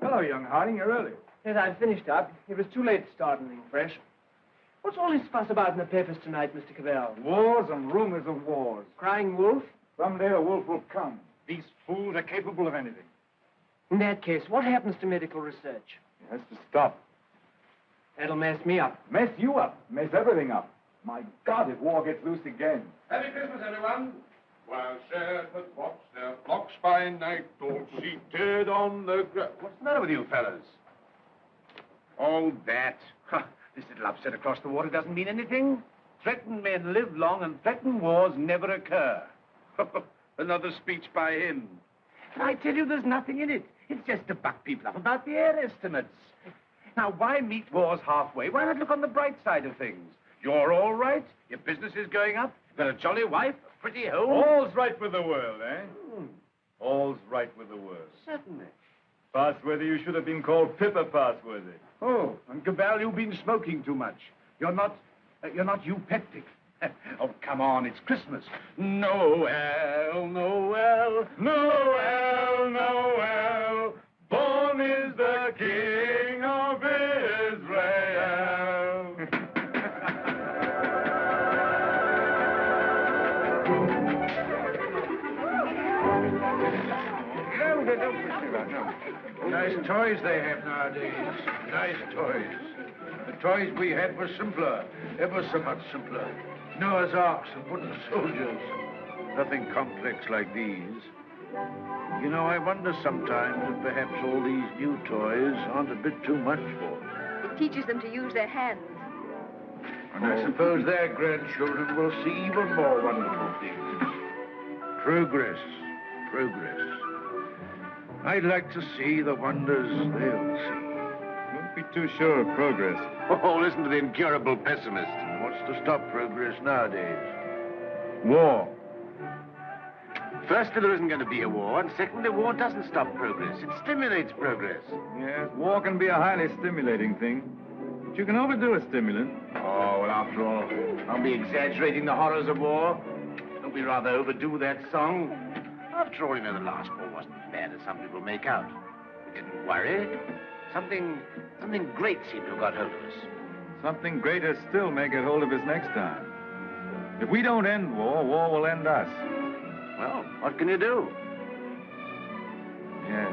Hello, young Harding. You're early. Yes, I've finished up. It was too late to start anything fresh. What's all this fuss about in the papers tonight, Mr. Cavell? Wars and rumors of wars. Crying wolf? Someday a wolf will come. These fools are capable of anything. In that case, what happens to medical research? It has to stop. That'll mess me up. Mess you up. Mess everything up. My God, if war gets loose again. Happy Christmas, everyone. While shepherds watch their flocks by night, all seated on the ground. What's the matter with you fellas? All that. This little upset across the water doesn't mean anything. Threatened men live long and threatened wars never occur. Another speech by him. And I tell you, there's nothing in it. It's just to buck people up about the air estimates. Now, why meet wars halfway? Why not look on the bright side of things? You're all right. Your business is going up. You've got a jolly wife, a pretty home. All's right with the world, eh? All's right with the world. Certainly. Passworthy, you should have been called Pippa Passworthy. Oh, and Cabal, you've been smoking too much. You're not eupeptic. Oh, come on, it's Christmas. Noel, Noel, Noel, Noel. Born is the King of Israel. Nice toys they have nowadays. Nice toys. The toys we had were simpler, ever so much simpler. Noah's Arks and wooden soldiers. Nothing complex like these. You know, I wonder sometimes if perhaps all these new toys aren't a bit too much for them. It teaches them to use their hands. And I suppose their grandchildren will see even more wonderful things. Progress, progress. I'd like to see the wonders they'll see. Don't be too sure of progress. Oh, listen to the incurable pessimist. What's to stop progress nowadays? War. Firstly, there isn't going to be a war, and secondly, war doesn't stop progress. It stimulates progress. Yes, war can be a highly stimulating thing. But you can overdo a stimulant. Oh, well, after all, I'll be exaggerating the horrors of war. Don't we rather overdo that song? After all, you know, the last war wasn't as bad as some people make out. We didn't worry. Something great seemed to have got hold of us. Something greater still may get hold of us next time. If we don't end war, war will end us. Well, what can you do? Yes.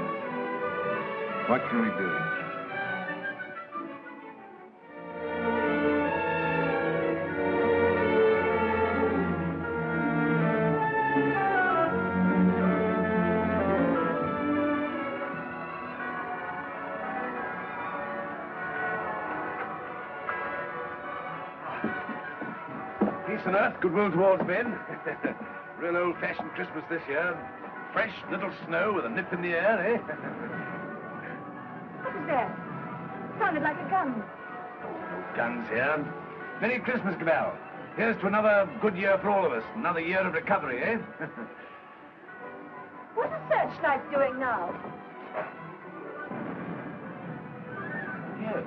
What can we do? Peace on earth, goodwill towards men. Real old-fashioned Christmas this year. Fresh little snow with a nip in the air, eh? What was that? Sounded like a gun. No guns here. Merry Christmas, Cabal. Here's to another good year for all of us. Another year of recovery, eh? What are searchlights doing now? Yes.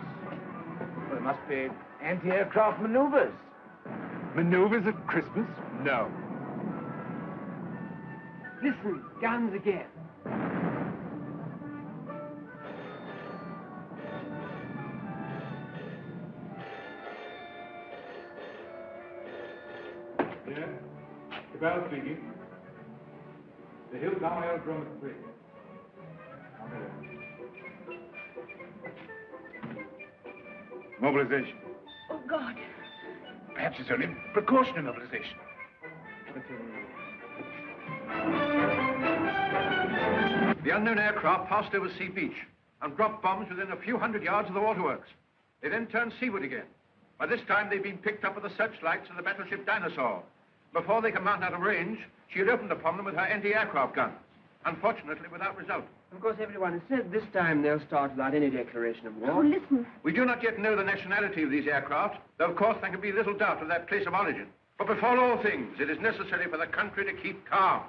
Well, it must be anti-aircraft maneuvers. Maneuvers at Christmas? No. Listen, guns again. Yeah. Cabal speaking. The Hilltown Aerodrome is free. Mobilization. Oh, God. Perhaps it's only precautionary mobilization. The unknown aircraft passed over Sea Beach and dropped bombs within a few hundred yards of the waterworks. They then turned seaward again. By this time, they'd been picked up with the searchlights of the battleship Dinosaur. Before they could mount out of range, she had opened upon them with her anti-aircraft guns. Unfortunately, without result. Of course, everyone has said this time they'll start without any declaration of war. Oh, listen. We do not yet know the nationality of these aircraft, though of course there can be little doubt of their place of origin. But before all things, it is necessary for the country to keep calm.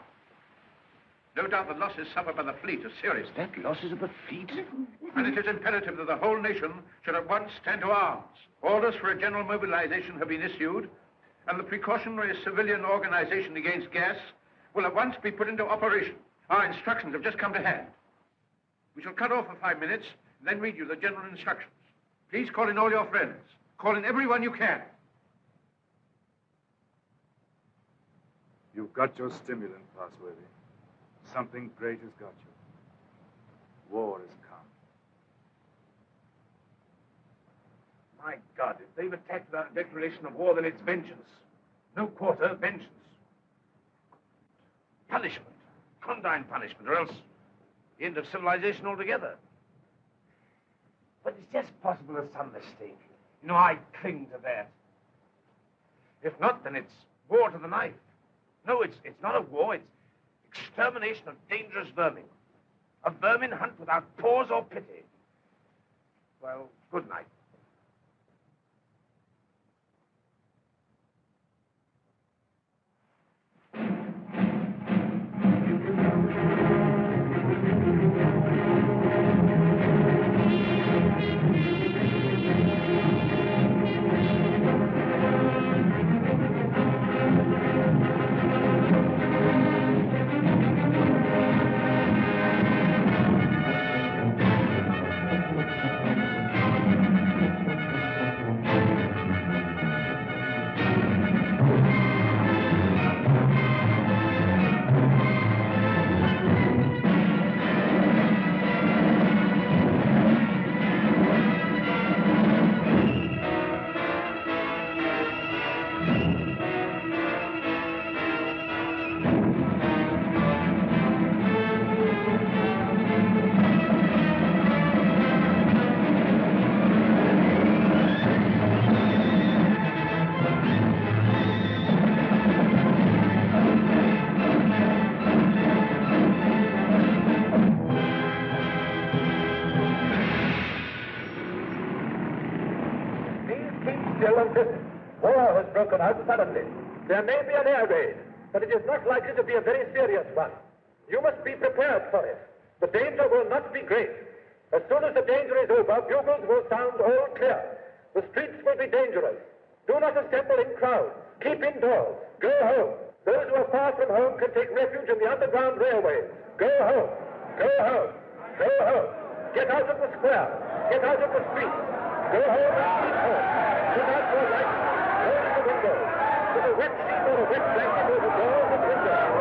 No doubt the losses suffered by the fleet are serious. That losses of the fleet? And it is imperative that the whole nation should at once stand to arms. Orders for a general mobilization have been issued, and the precautionary civilian organization against gas will at once be put into operation. Our instructions have just come to hand. We shall cut off for 5 minutes, and then read you the general instructions. Please call in all your friends. Call in everyone you can. You've got your stimulant, Passworthy. Something great has got you. War has come. My God, if they've attacked without a declaration of war, then it's vengeance. No quarter, vengeance. Punishment. Condign punishment, or else the end of civilization altogether. But it's just possible there's some mistake. You know, I cling to that. If not, then it's war to the knife. No, it's not a war, it's extermination of dangerous vermin. A vermin hunt without pause or pity. Well, good night. War has broken out suddenly. There may be an air raid, but it is not likely to be a very serious one. You must be prepared for it. The danger will not be great. As soon as the danger is over, bugles will sound all clear. The streets will be dangerous. Do not assemble in crowds. Keep indoors. Go home. Those who are far from home can take refuge in the underground railways. Go home. Go home. Go home. Get out of the square. Get out of the streets. Go home and keep home. Put out your lights. Close the windows. With a wet sheet or a wet blanket over doors and windows.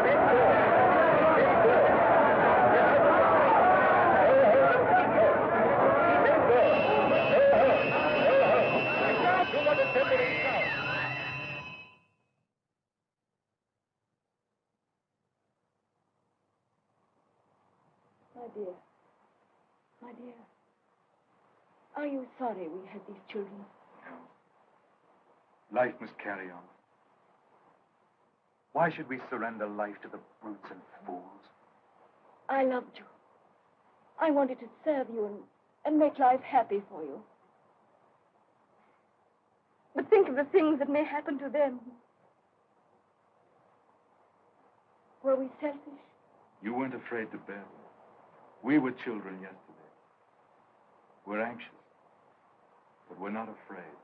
Indoors. Indoors. Get out of the streets. Go home and keep home. Keep indoors. Go home. Go home. Do not assemble in crowds. My dear, are you sorry we had these children? No. Life must carry on. Why should we surrender life to the brutes and fools? I loved you. I wanted to serve you and make life happy for you. But think of the things that may happen to them. Were we selfish? You weren't afraid to bear them. We were children yesterday. We're anxious, but we're not afraid.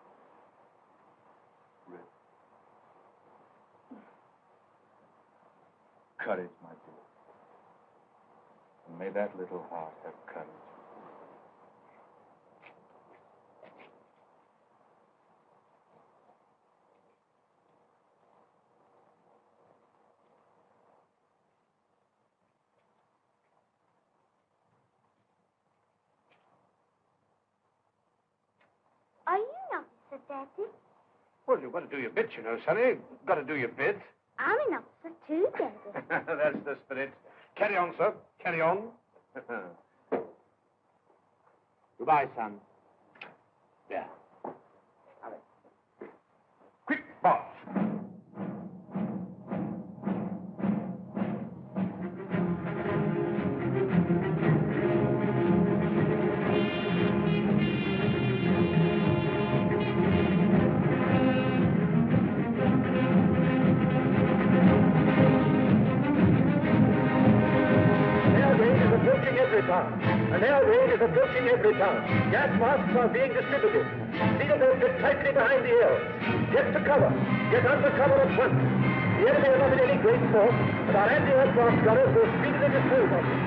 Rip. Courage, my dear. And may that little heart have courage. Are you an officer, Daddy? Well, you've got to do your bit, you know, Sonny. Got to do your bit. I'm an officer too, Daddy. That's the spirit. Carry on, sir. Carry on. Goodbye, son. Yeah. Hurry. Quick, march. An air raid is approaching Everytown. Gas masks are being distributed. See that they fit tightly behind the ears. Get to cover. Get under cover at once. The enemy are not in any great force, and our anti-aircraft gunners will speedily dispose of them.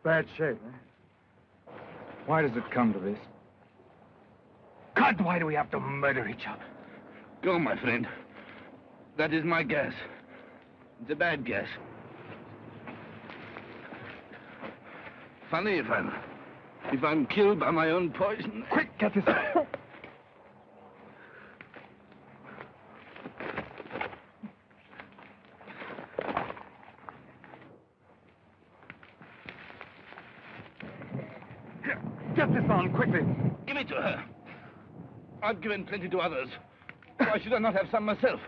bad shape, eh? Why does it come to this? God, why do we have to murder each other? Go, my friend. That is my guess. It's a bad guess. Funny if I'm killed by my own poison. Quick, get this. Get this on, quickly. Give it to her. I've given plenty to others. Why should I not have some myself?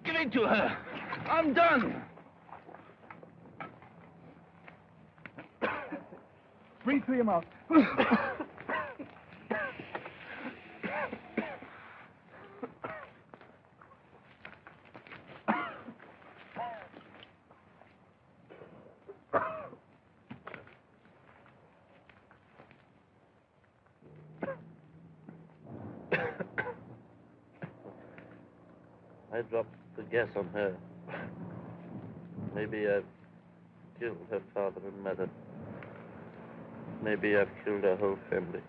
Give it to her. I'm done. Breathe through your mouth. I dropped the gas on her. Maybe I've killed her father and mother. Maybe I've killed her whole family.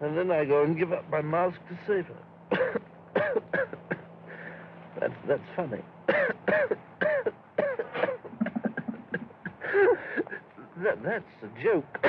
And then I go and give up my mask to save her. That's funny. That's a joke.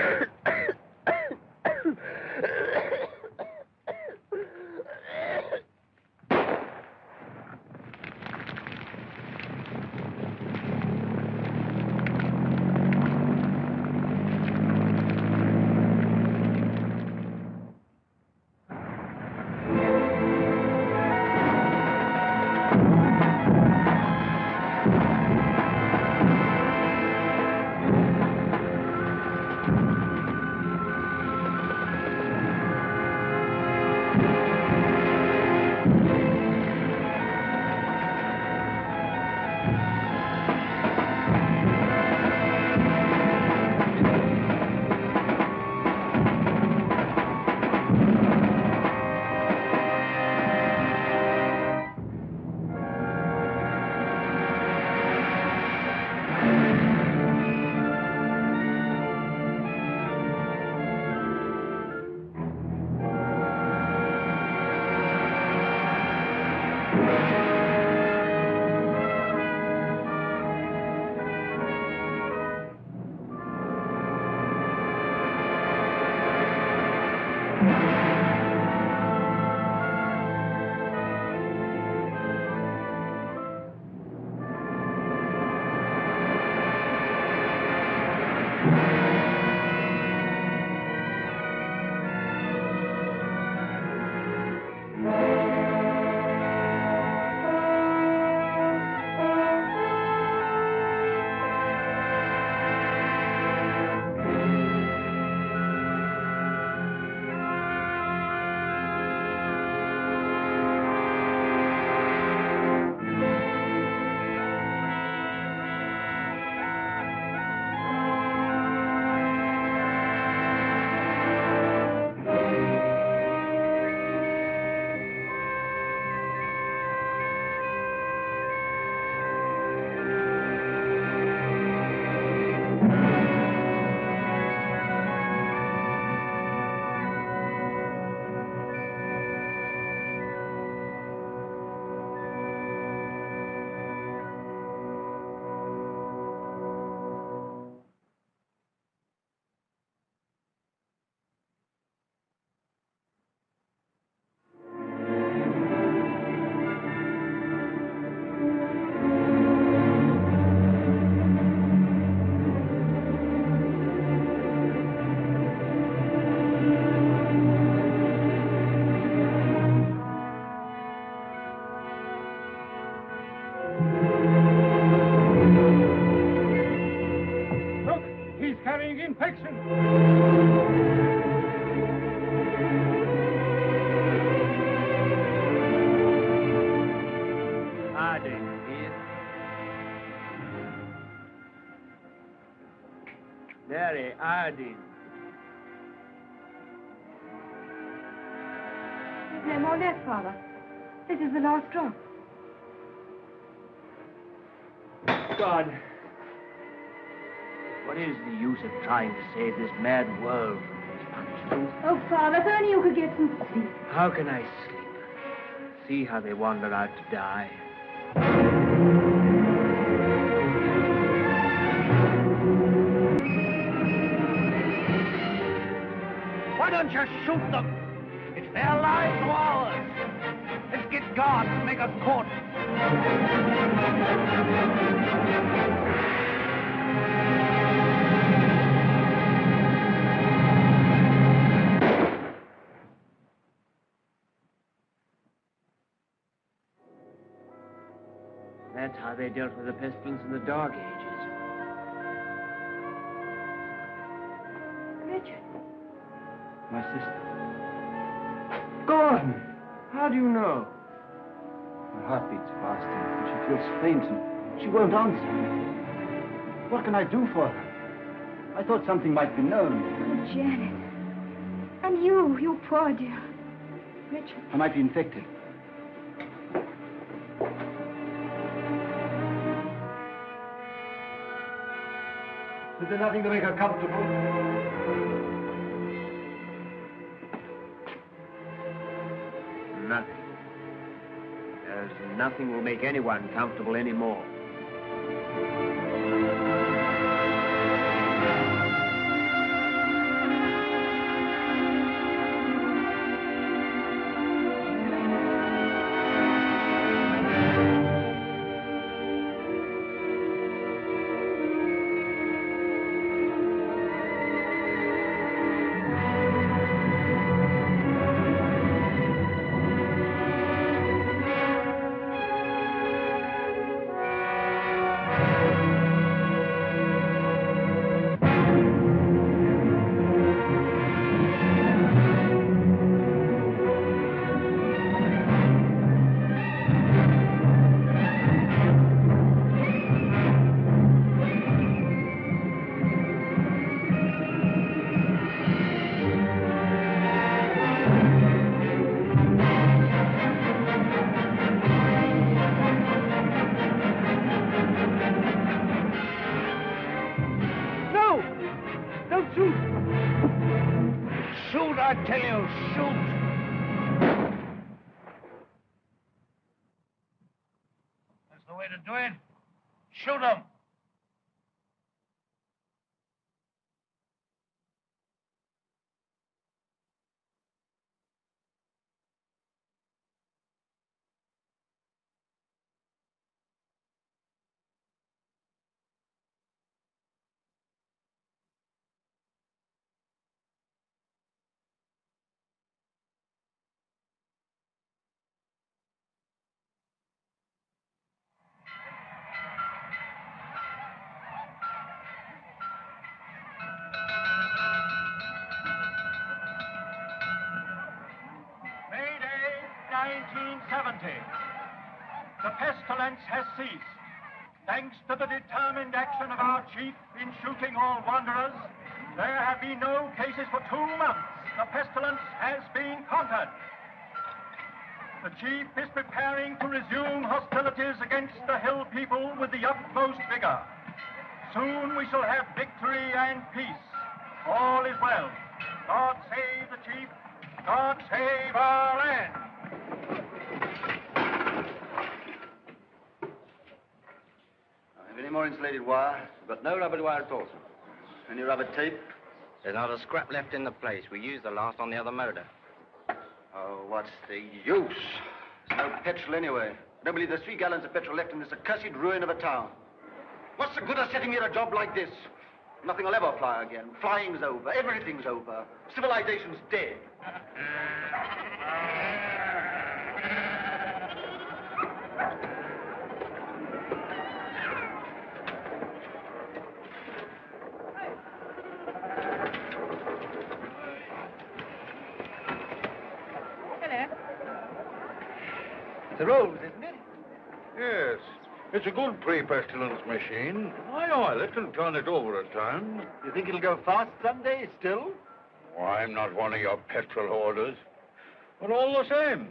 infection. Harding, here. Mary, Harding. There's no more left, Father. This is the last drop. God, What is the use of trying to save this mad world from these punishments? Oh, Father, if only you could get some sleep. How can I sleep? See how they wander out to die. Why don't you shoot them? It's their lives or ours. Let's get guards and make a court. That's how they dealt with the pestilence in the Dark Ages. Richard. My sister. Gordon! How do you know? Her heart beats fast and she feels faint and she won't answer. What can I do for her? I thought something might be known. Oh, Janet. And you poor dear. Richard. I might be infected. Is there nothing to make her comfortable? Nothing. There's nothing will make anyone comfortable anymore. Shoot them! May Day, 1970. The pestilence has ceased. Thanks to the determined action of our chief in shooting all wanderers, there have been no cases for 2 months. The pestilence has been conquered. The chief is preparing to resume hostilities against the hill people with the utmost vigor. Soon we shall have victory and peace. All is well. God save the chief. God save our land. Have any more insulated wire? We've got no rubber wire at all, sir. Any rubber tape? There's not a scrap left in the place. We used the last on the other motor. Oh, what's the use? There's no petrol anyway. I don't believe there's 3 gallons of petrol left in this accursed ruin of a town. What's the good of setting me at a job like this? Nothing will ever fly again. Flying's over. Everything's over. Civilization's dead. It's a rose, isn't it? Yes. It's a good pre-pestilence machine. I oil it and turn it over at times. You think it'll go fast someday still? Oh, I'm not one of your petrol hoarders. But all the same,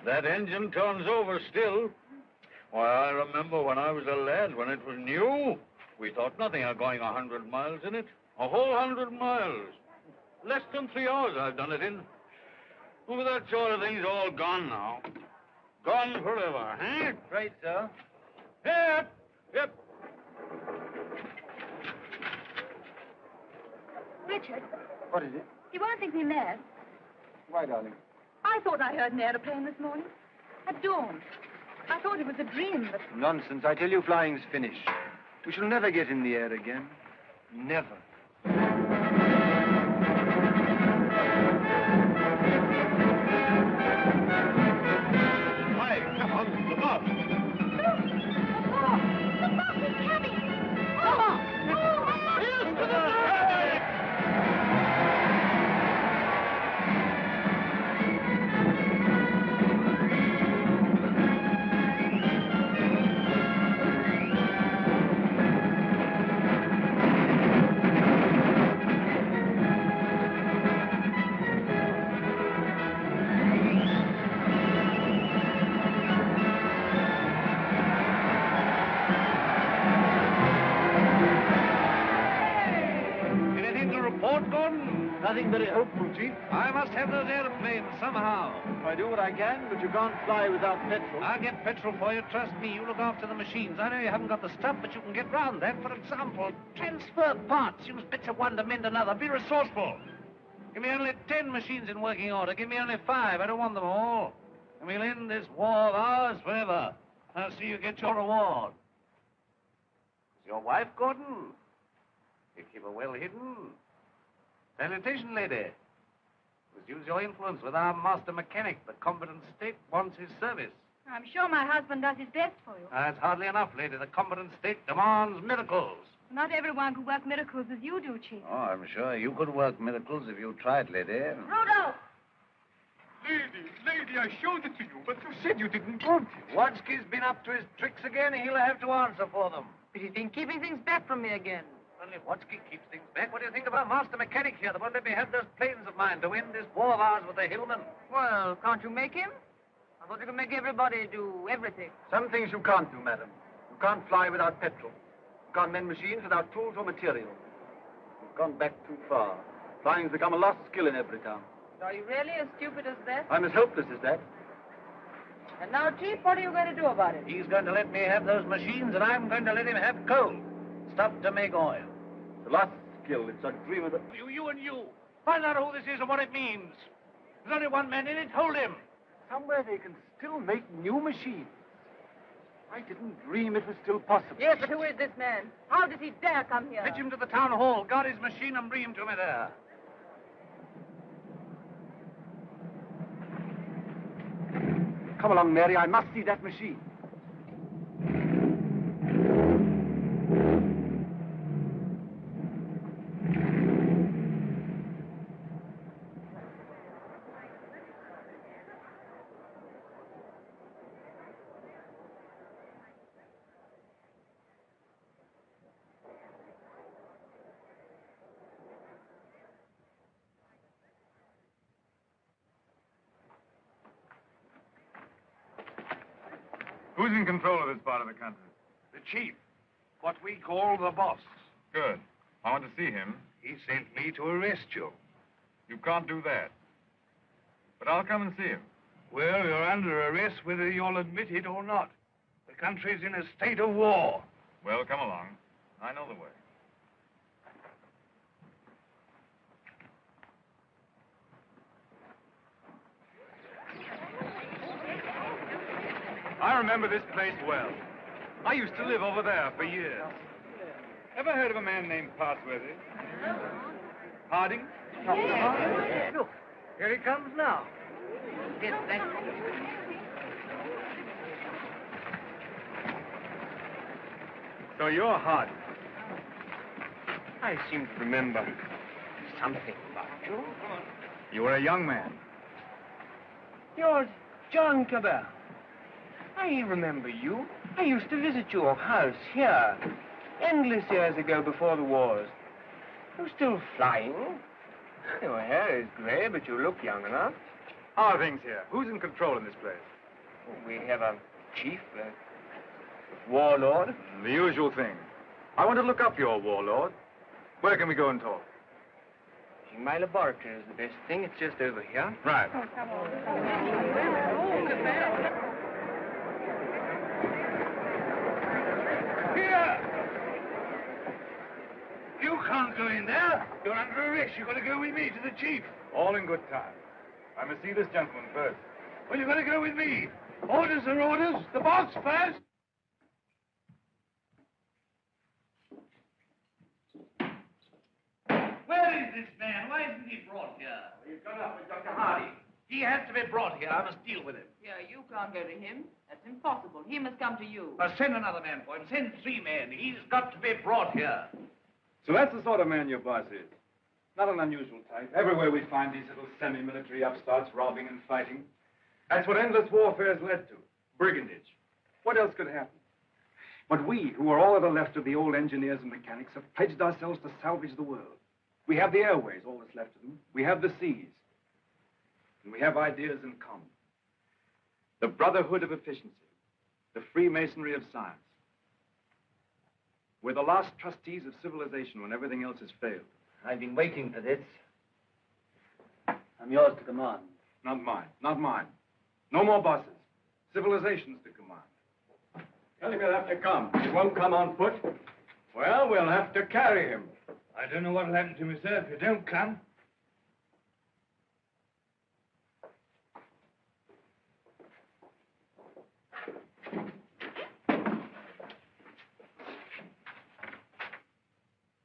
that engine turns over still. Why, I remember when I was a lad, when it was new. We thought nothing of going 100 miles in it. A whole 100 miles. Less than 3 hours I've done it in. Well, that sort of thing's all gone now. Gone forever, eh? Right, sir. Yep, yep. Richard, What is it? you won't think me mad. Why, darling? I thought I heard an aeroplane this morning. At dawn. I thought it was a dream, but... Nonsense. I tell you, flying's finished. We shall never get in the air again. Never. Hi, come on, the bus. The bus is coming! Come on! Here's to the Nothing very hopeful, Chief. I must have those airplanes somehow. I do what I can, but you can't fly without petrol. I'll get petrol for you. Trust me. You look after the machines. I know you haven't got the stuff, but you can get round that. For example, transfer parts. Use bits of one to mend another. Be resourceful. Give me only 10 machines in working order. Give me only 5. I don't want them all. And we'll end this war of ours forever. I'll see you get your reward. Is your wife, Gordon? You keep her well hidden. Salutation, lady. Must use your influence with our master mechanic. The competent state wants his service. I'm sure my husband does his best for you. That's hardly enough, lady. The competent state demands miracles. Not everyone could work miracles as you do, Chief. Oh, I'm sure you could work miracles if you tried, lady. Rudolph! Lady, I showed it to you, but you said you didn't want it. Watsky's been up to his tricks again. He'll have to answer for them. But he's been keeping things back from me again. Well, if Watsky keeps things back, what do you think of our master mechanic here that won't let me have those planes of mine to end this war of ours with the hillmen? Well, can't you make him? I thought you could make everybody do everything. Some things you can't do, madam. You can't fly without petrol. You can't mend machines without tools or material. You've gone back too far. Flying's become a lost skill in Everytown. Are you really as stupid as that? I'm as helpless as that. And now, Chief, what are you going to do about it? He's going to let me have those machines, and I'm going to let him have coal. Stuff to make oil. The lost skill, it's a dream of the... You and you. Find out who this is and what it means. There's only one man in it. Hold him. Somewhere they can still make new machines. I didn't dream it was still possible. Yes, but who is this man? How does he dare come here? Fetch him to the town hall. Guard his machine and bring him to me there. Come along, Mary. I must see that machine. Who's in control of this part of the country? The chief. What we call the boss. Good. I want to see him. He sent me to arrest you. You can't do that. But I'll come and see him. Well, you're under arrest whether you'll admit it or not. The country's in a state of war. Well, come along. I know the way. I remember this place well. I used to live over there for years. Ever heard of a man named Passworthy? Harding? Yes. Look, here he comes now. Yes, thank you. So you're Harding. I seem to remember something about you. You were a young man. You're John Cabell. I remember you. I used to visit your house here endless years ago before the wars. You're still flying. Your hair is gray, but you look young enough. How are things here? Who's in control in this place? We have a chief, a warlord. The usual thing. I want to look up your warlord. Where can we go and talk? My laboratory is the best thing. It's just over here. Right. Oh, come on. Here! You can't go in there. You're under arrest. You've got to go with me to the chief. All in good time. I must see this gentleman first. Well, you've got to go with me. Orders are orders. The boss first. Where is this man? Why isn't he brought here? He's gone up with Dr. Hardy. He has to be brought here. I must deal with him. Yeah, you can't go to him. That's impossible. He must come to you. Send another man for him. Send 3 men. He's got to be brought here. So that's the sort of man your boss is. Not an unusual type. Everywhere we find these little semi-military upstarts robbing and fighting. That's what endless warfare has led to. Brigandage. What else could happen? But we, who are all that are left of the old engineers and mechanics, have pledged ourselves to salvage the world. We have the airways, all that's left of them. We have the seas. And we have ideas in common. The brotherhood of efficiency. The Freemasonry of science. We're the last trustees of civilization when everything else has failed. I've been waiting for this. I'm yours to command. Not mine. Not mine. No more bosses. Civilization's to command. Tell him he'll have to come. He won't come on foot. Well, we'll have to carry him. I don't know what'll happen to me, sir, if you don't come.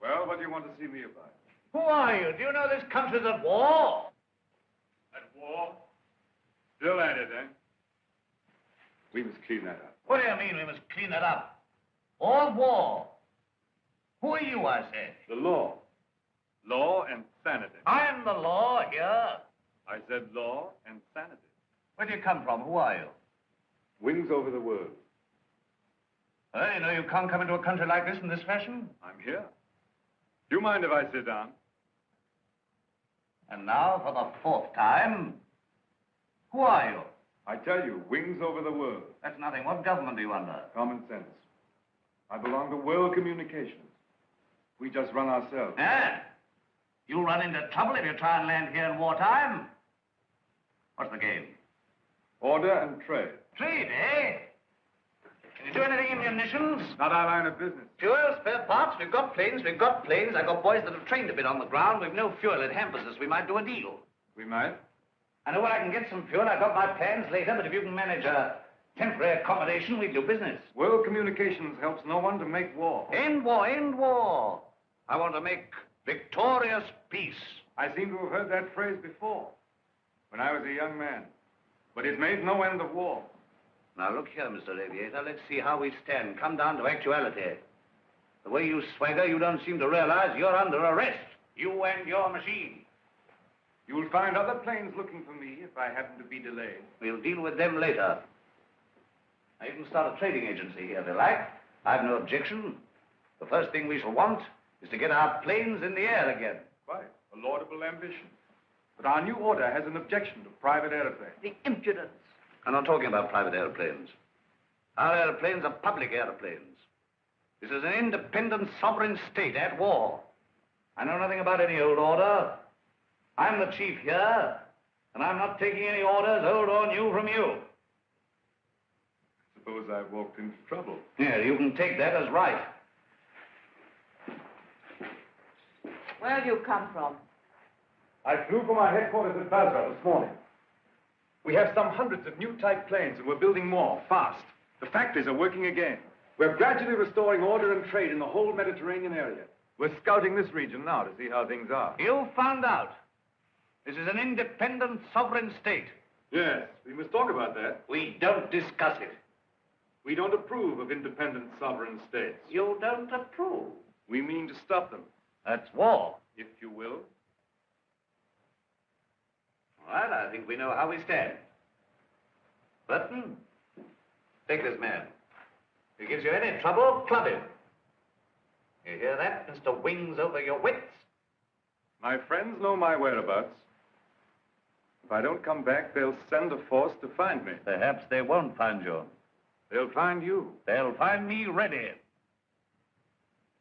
Well, what do you want to see me about? Who are you? Do you know this country's at war? At war? Still at it, eh? We must clean that up. What do you mean we must clean it up? All war. Who are you, I say? The law. Law and sanity. I'm the law here. I said law and sanity. Where do you come from? Who are you? Wings over the world. You know you can't come into a country like this in this fashion. I'm here. Do you mind if I sit down? And now, for the 4th time, who are you? I tell you, wings over the world. That's nothing. What government are you under? Common sense. I belong to World Communications. We just run ourselves. Yeah? You'll run into trouble if you try and land here in wartime. What's the game? Order and trade. Trade, eh? Can you do anything in munitions? Not our line of business. Fuel, spare parts, we've got planes. I've got boys that have trained a bit on the ground. We've no fuel. It hampers us. We might do a deal. We might? I know where I can get some fuel. I've got my plans later, but if you can manage a temporary accommodation, we'll do business. World Communications helps no one to make war. End war, end war. I want to make victorious peace. I seem to have heard that phrase before, when I was a young man. But it made no end of war. Now, look here, Mr. Aviator. Let's see how we stand. Come down to actuality. The way you swagger, you don't seem to realize you're under arrest. You and your machine. You'll find other planes looking for me if I happen to be delayed. We'll deal with them later. Now, you can start a trading agency here if you like. I've no objection. The first thing we shall want is to get our planes in the air again. Quite. A laudable ambition. But our new order has an objection to private airplanes. The impudence. I'm not talking about private airplanes. Our airplanes are public airplanes. This is an independent sovereign state at war. I know nothing about any old order. I'm the chief here, and I'm not taking any orders, old or new, from you. Suppose I've walked into trouble. Yeah, you can take that as right. Where have you come from? I flew from our headquarters at Basra this morning. We have some hundreds of new type planes, and we're building more, fast. The factories are working again. We're gradually restoring order and trade in the whole Mediterranean area. We're scouting this region now to see how things are. You found out. This is an independent sovereign state. Yes, we must talk about that. We don't discuss it. We don't approve of independent sovereign states. You don't approve? We mean to stop them. That's war. If you will. All right, I think we know how we stand. Burton, take this man. If he gives you any trouble, club him. You hear that, Mr. Wings over your wits? My friends know my whereabouts. If I don't come back, they'll send a force to find me. Perhaps they won't find you. They'll find you. They'll find me ready.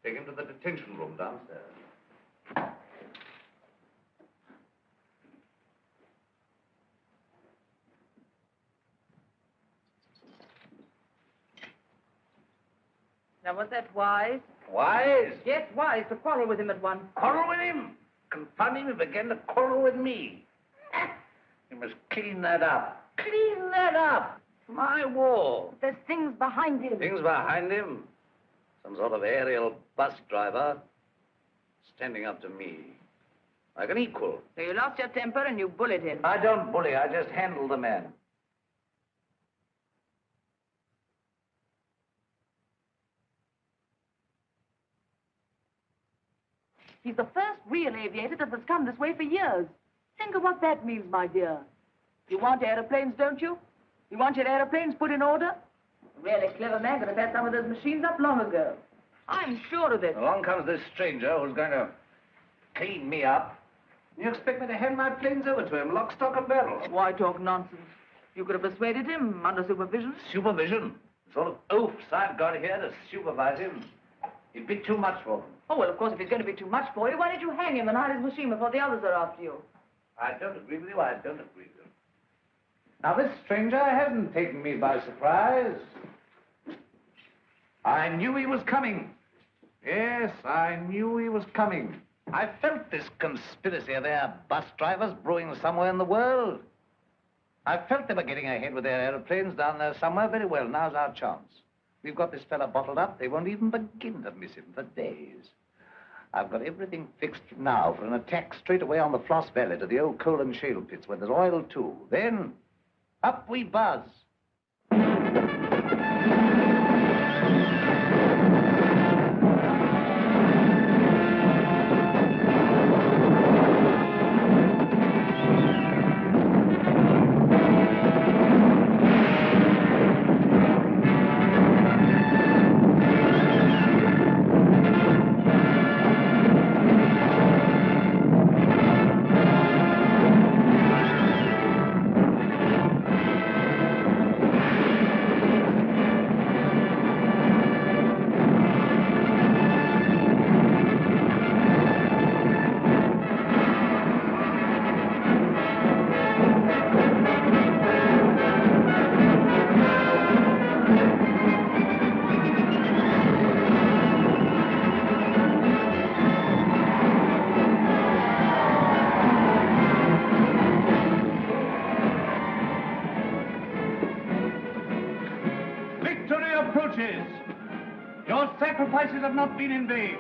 Take him to the detention room downstairs. Now, was that wise? Wise? Yes, wise, to quarrel with him at once. Quarrel with him? Confound him, he began to quarrel with me. You must clean that up. Clean that up. My war. There's things behind him. Things behind him? Some sort of aerial bus driver standing up to me. Like an equal. So you lost your temper and you bullied him. I don't bully, I just handle the man. He's the first real aviator that has come this way for years. Think of what that means, my dear. You want aeroplanes, don't you? You want your aeroplanes put in order? A really clever man could have had some of those machines up long ago. I'm sure of it. Along comes this stranger who's going to clean me up. You expect me to hand my planes over to him, lock, stock, and barrel? Why talk nonsense? You could have persuaded him under supervision. Supervision? The sort of oafs I've got here to supervise him. He'd be too much for them. Oh, well, of course, if he's going to be too much for you, why don't you hang him and hide his machine before the others are after you? I don't agree with you, I don't agree with you. Now, this stranger hasn't taken me by surprise. I knew he was coming. Yes, I knew he was coming. I felt this conspiracy of their bus drivers brewing somewhere in the world. I felt they were getting ahead with their aeroplanes down there somewhere. Very well, now's our chance. We've got this fella bottled up. They won't even begin to miss him for days. I've got everything fixed now for an attack straight away on the Floss Valley to the old coal and shale pits where there's oil, too. Then, up we buzz. Sacrifices have not been in vain.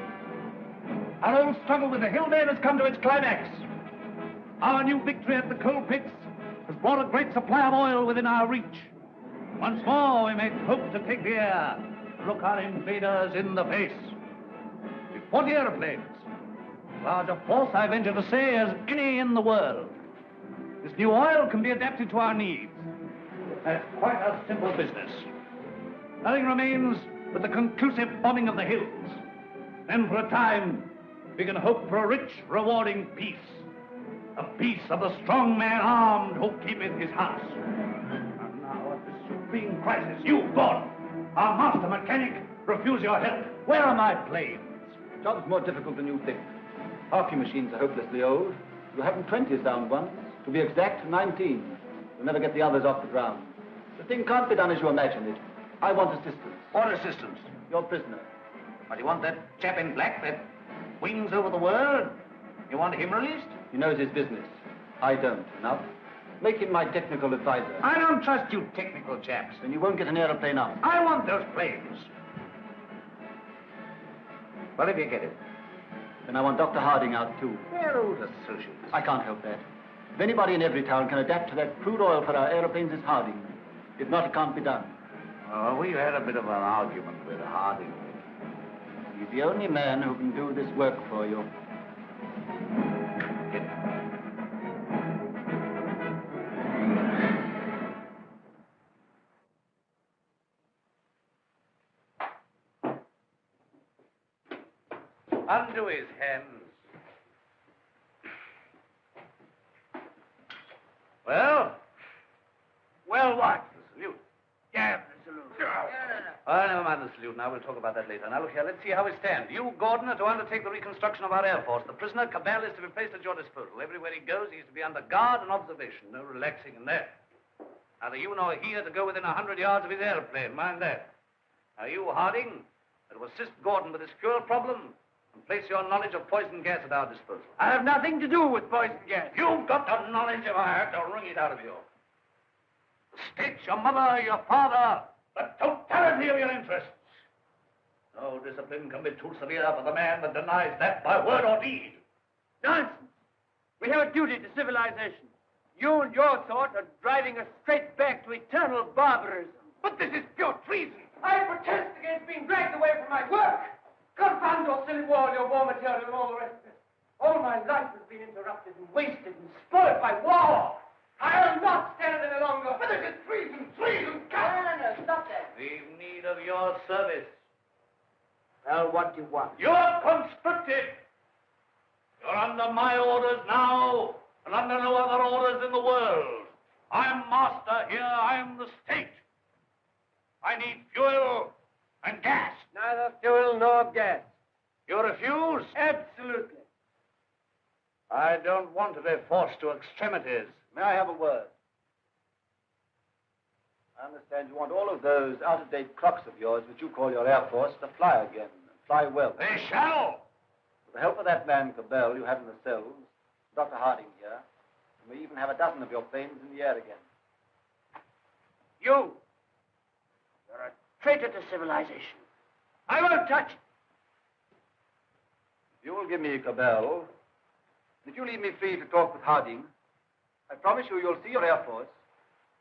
Our old struggle with the hillman has come to its climax. Our new victory at the coal pits has brought a great supply of oil within our reach. Once more, we may hope to take the air, look our invaders in the face. With 40 aeroplanes, large a force, I venture to say, as any in the world. This new oil can be adapted to our needs. That's quite a simple business. Nothing remains but the conclusive bombing of the hills. Then for a time, we can hope for a rich, rewarding peace. A peace of the strong man armed who keepeth his house. And now at this supreme crisis, you, Gordon, our master mechanic, refuse your help. Where are my planes? Job's more difficult than you think. Half your machines are hopelessly old. You haven't 20 sound ones. To be exact, 19. You'll never get the others off the ground. The thing can't be done as you imagine it. I want assistance. What assistance? Your prisoner. What, you want that chap in black that wings over the world? You want him released? He knows his business. I don't. Enough. Make him my technical advisor. I don't trust you technical chaps. Then you won't get an aeroplane up. I want those planes. Well, if you get it. Then I want Dr. Harding out, too. They're old associates. I can't help that. If anybody in Everytown can adapt to that crude oil for our aeroplanes, it's Harding. If not, it can't be done. Oh, we had a bit of an argument with Harding. He's the only man who can do this work for you. Undo his hands. Well? Well, what? The salute. Yeah, the salute. Oh, never mind the salute now. We'll talk about that later. Now, look here. Let's see how we stand. You, Gordon, are to undertake the reconstruction of our Air Force. The prisoner, Cabell, is to be placed at your disposal. Everywhere he goes, he's to be under guard and observation. No relaxing in there. Neither you nor he are to go within 100 yards of his airplane. Mind that. Now, you, Harding, are to assist Gordon with his fuel problem and place your knowledge of poison gas at our disposal. I have nothing to do with poison gas. You've got the knowledge if I have to wring it out of you. The state, your mother, your father, the totality of your interests. No discipline can be too severe for the man that denies that by word or deed. Nonsense. We have a duty to civilization. You and your sort are driving us straight back to eternal barbarism. But this is pure treason. I protest against being dragged away from my work. Confound your silly war, your war material, and all the rest of it. All my life has been interrupted and wasted and spoiled by war. I'll not stand any longer. But this is treason, treason, No, stop that. We've need of your service. Well, what do you want? You're conscripted. You're under my orders now, and under no other orders in the world. I'm master here. I'm the state. I need fuel and gas. Neither fuel nor gas. You refuse? Absolutely. I don't want to be forced to extremities. May I have a word? I understand you want all of those out-of-date clocks of yours, which you call your Air Force, to fly again, and fly well. They shall! With the help of that man, Cabell, you have in the cells, Dr. Harding here, and we even have a dozen of your planes in the air again. You're a traitor to civilization. I won't touch it. If you will give me Cabell, if you leave me free to talk with Harding, I promise you'll see your Air Force,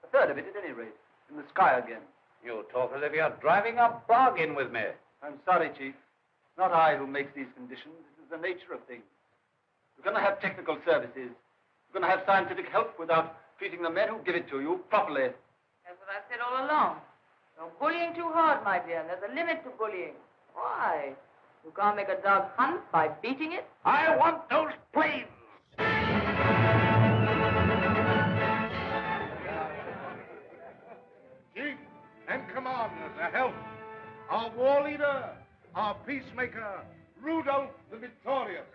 a third of it at any rate, in the sky again. You talk as if you're driving a bargain with me. I'm sorry, Chief. It's not I who makes these conditions. It is the nature of things. You're going to have technical services. You're going to have scientific help without treating the men who give it to you properly. That's what I've said all along. You're bullying too hard, my dear, and there's a limit to bullying. Why? You can't make a dog hunt by beating it? I want those planes! Chief and commanders, a health. Our war leader, our peacemaker, Rudolph the Victorious.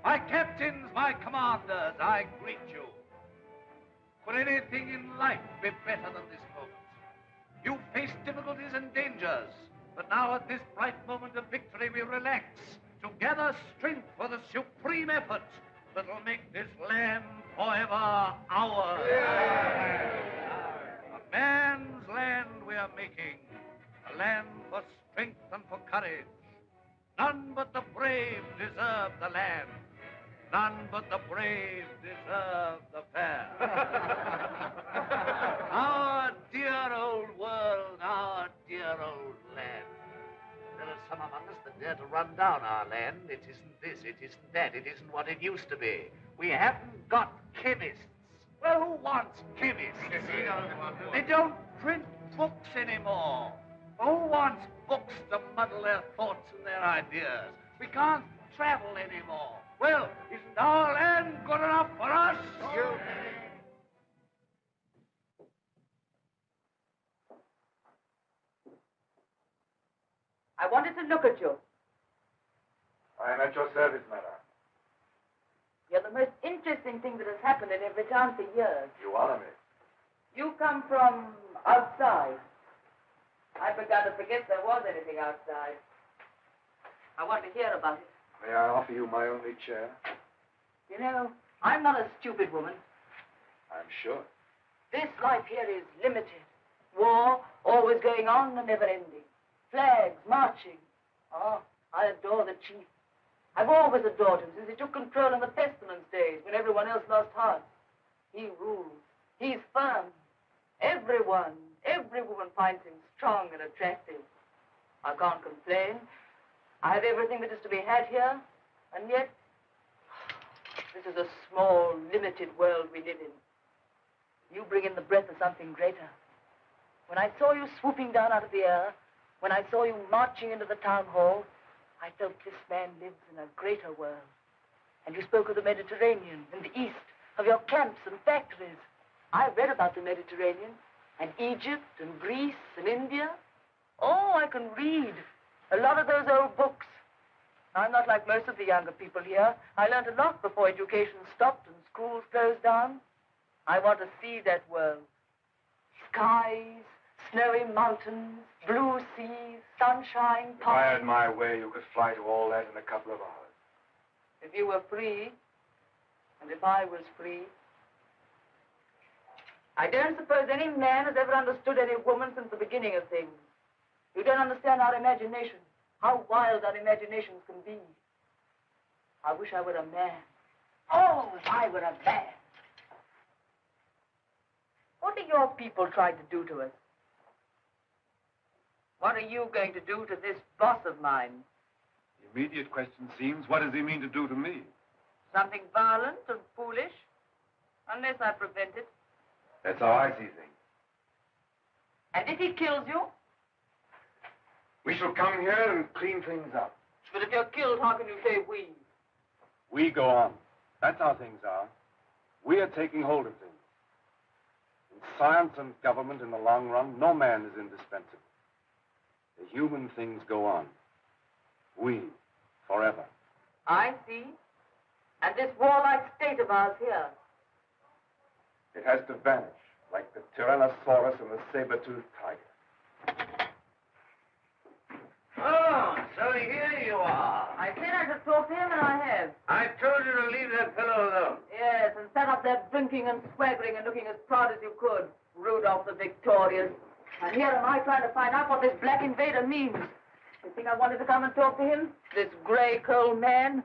My captains, my commanders, I greet you. Could anything in life be better than this moment? You faced difficulties and dangers, but now at this bright moment of victory we relax to gather strength for the supreme effort that'll make this land forever ours. A man's land we are making, a land for strength and for courage. None but the brave deserve the land. None but the brave deserve the fair. Our dear old world, our dear old land. There are some among us that dare to run down our land. It isn't this, it isn't that, it isn't what it used to be. We haven't got chemists. Well, who wants chemists? They don't print books anymore. Who wants books to muddle their thoughts and their ideas? We can't travel anymore. Well, isn't our land good enough for us? I wanted to look at you. I am at your service, madam. You're the most interesting thing that has happened in Everytown for years. You honor me. You come from outside. I began to forget there was anything outside. I want to hear about it. May I offer you my only chair? You know, I'm not a stupid woman. I'm sure. This life here is limited. War, always going on and never ending. Flags, marching. Oh, I adore the chief. I've always adored him since he took control in the pestilence days when everyone else lost heart. He rules. He's firm. Every woman finds him strong and attractive. I can't complain. I have everything that is to be had here, and yet this is a small, limited world we live in. You bring in the breath of something greater. When I saw you swooping down out of the air, when I saw you marching into the town hall, I felt this man lives in a greater world. And you spoke of the Mediterranean and the East, of your camps and factories. I've read about the Mediterranean, and Egypt, and Greece, and India. Oh, I can read a lot of those old books. I'm not like most of the younger people here. I learned a lot before education stopped and schools closed down. I want to see that world. Skies, snowy mountains, blue seas, sunshine, If I had my way, you could fly to all that in a couple of hours. If you were free, and if I was free. I don't suppose any man has ever understood any woman since the beginning of things. You don't understand our imagination, how wild our imaginations can be. I wish I were a man. Oh, if I were a man. What are your people trying to do to us? What are you going to do to this boss of mine? The immediate question seems, what does he mean to do to me? Something violent and foolish, unless I prevent it. That's how I see things. And if he kills you? We shall come here and clean things up. But if you're killed, how can you say we? We go on. That's how things are. We are taking hold of things. In science and government, in the long run, no man is indispensable. The human things go on. We, forever. I see. And this warlike state of ours here. It has to vanish, like the Tyrannosaurus and the saber-toothed tiger. Oh, so here you are. I said I should talk to him, and I have. I told you to leave that fellow alone. Yes, and set up there drinking and swaggering and looking as proud as you could. Rudolph the Victorious. And here am I trying to find out what this black invader means. You think I wanted to come and talk to him? This gray, cold man?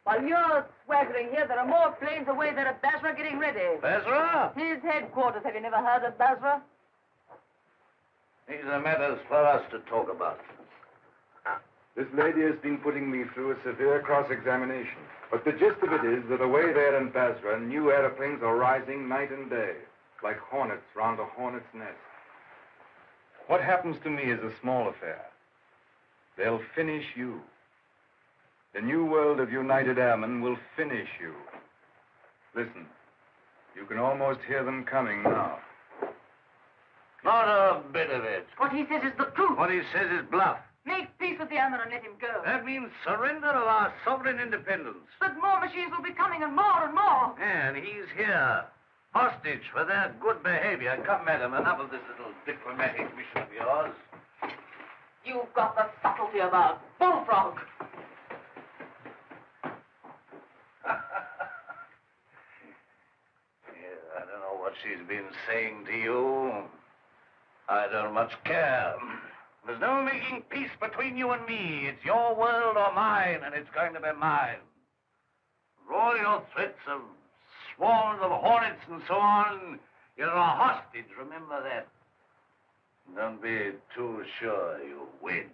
While you're swaggering here, there are more planes away there at Basra getting ready. Basra? His headquarters. Have you never heard of Basra? These are matters for us to talk about. This lady has been putting me through a severe cross-examination. But the gist of it is that away there in Basra, new airplanes are rising night and day, like hornets round a hornet's nest. What happens to me is a small affair. They'll finish you. The new world of United Airmen will finish you. Listen, you can almost hear them coming now. Not a bit of it. What he says is the truth. What he says is bluff. Make peace with the airmen and let him go. That means surrender of our sovereign independence. But more machines will be coming, and more and more. And he's here, hostage for their good behavior. Come, madam, enough of this little diplomatic mission of yours. You've got the subtlety of a bullfrog. I don't know what she's been saying to you. I don't much care. There's no making peace between you and me. It's your world or mine, and it's going to be mine. For all your threats of swarms of hornets and so on, you're a hostage, remember that. Don't be too sure you win.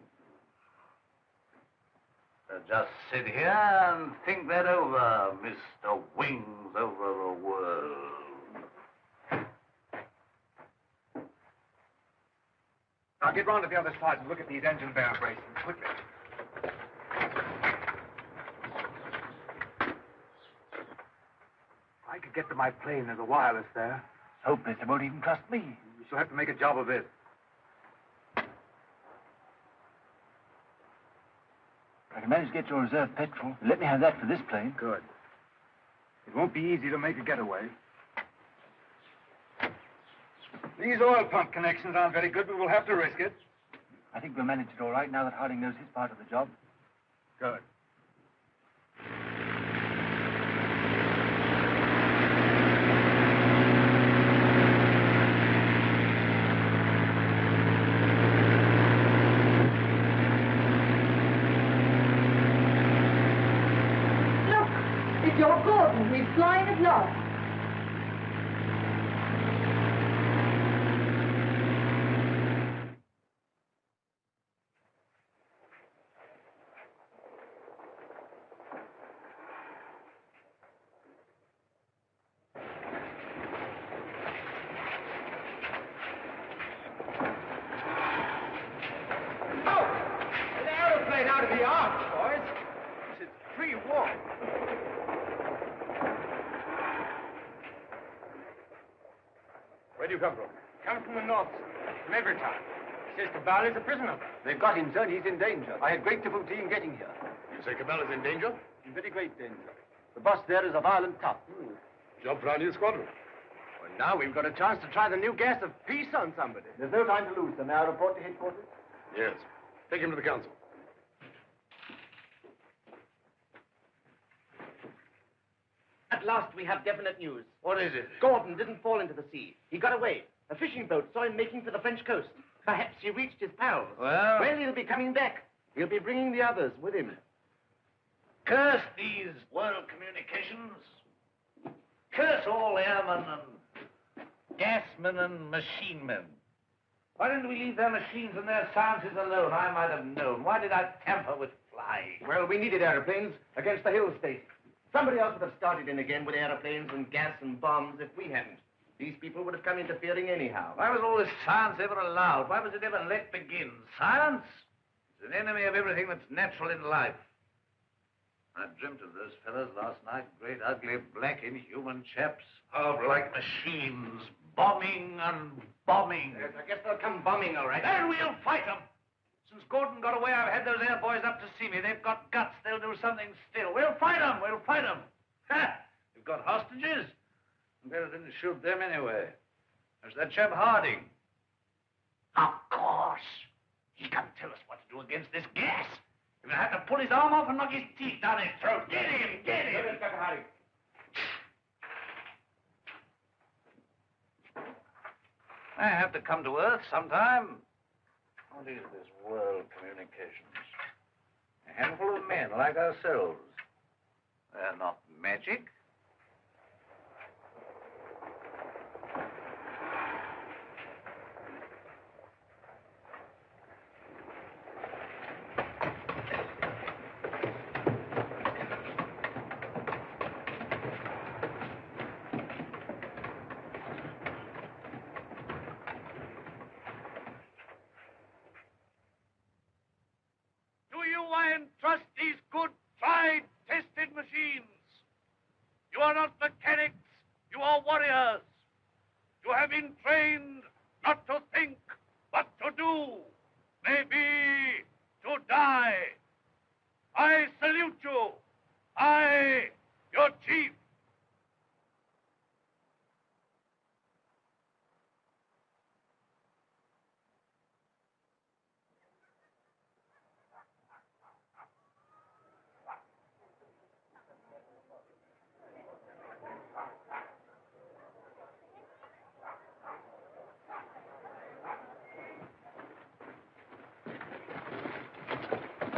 So just sit here and think that over, Mr. Wings over the world. Now get round to the other side and look at these engine bearer braces, quickly. I could get to my plane. There's a wireless there. Hopeless. They won't even trust me. We shall have to make a job of it. I can manage to get your reserve petrol. Let me have that for this plane. Good. It won't be easy to make a getaway. These oil pump connections aren't very good, but we'll have to risk it. I think we'll manage it all right now that Harding knows his part of the job. Good. Look, it's your Gordon. He's flying at last. Where do you come from? Come from the north, from Everytown. Says Cabal is a prisoner. They've got him, sir, and he's in danger. I had great difficulty in getting here. You say Cabal is in danger? In very great danger. The boss there is a violent tough. Job for our new squadron. Well, now we've got a chance to try the new gas of peace on somebody. There's no time to lose, sir. May I report to headquarters? Yes. Take him to the council. At last we have definite news. What is it? Gordon didn't fall into the sea. He got away. A fishing boat saw him making for the French coast. Perhaps he reached his pals. Well? Well, he'll be coming back. He'll be bringing the others with him. Curse these world communications. Curse all airmen and gasmen and machine men. Why didn't we leave their machines and their sciences alone? I might have known. Why did I tamper with flying? Well, we needed airplanes against the hill state. Somebody else would have started in again with airplanes and gas and bombs if we hadn't. These people would have come interfering anyhow. Why was all this science ever allowed? Why was it ever let begin? Science is an enemy of everything that's natural in life. I dreamt of those fellas last night, great, ugly, black, inhuman chaps, powerful like machines, bombing and bombing. Yes, I guess they'll come bombing, all right. Then we'll fight them. Since Gordon got away, I've had those air boys up to see me. They've got guts. They'll do something still. We'll fight them. We'll fight them. Ha! We've got hostages. Better didn't shoot them anyway. There's that chap Harding. Of course. He can tell us what to do against this gas. You're going to have to pull his arm off and knock his teeth down his throat. Get him! Get him! Dr. Harding. I have to come to Earth sometime. What is this world communications? A handful of men like ourselves. They're not magic. Trust these good, tried, tested machines. You are not mechanics, you are warriors. You have been trained not to think, but to do. Maybe to die. I salute you. I, your chief.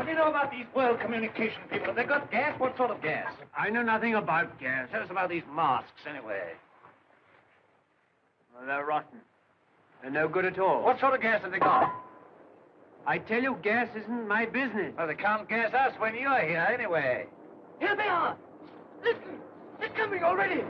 What do you know about these world communication people? Have they got gas? What sort of gas? I know nothing about gas. Tell us about these masks, anyway. Well, they're rotten. They're no good at all. What sort of gas have they got? I tell you, gas isn't my business. Well, they can't gas us when you're here, anyway. Here they are. Listen, they're coming already.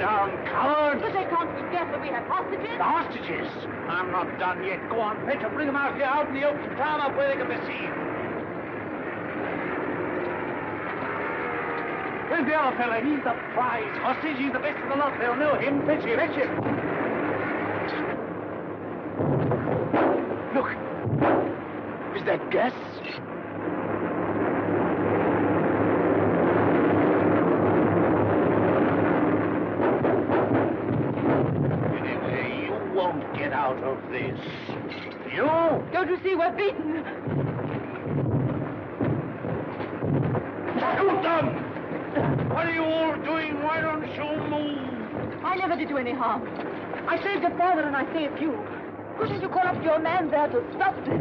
down, coward! But they can't forget that we have hostages. The hostages? I'm not done yet. Go on, Petra, bring them out here, out in the open town, up where they can be seen. Where's the other fella? He's the prize hostage. He's the best of the lot. They'll know him. Fetch him. Fetch him. Look. Is that gas? Anyway, you won't get out of this. You? Don't you see we're beaten? Shoot them! What are you all doing? Why don't you move? I never did you any harm. I saved your father and I saved you. Couldn't you call up your man there to stop this?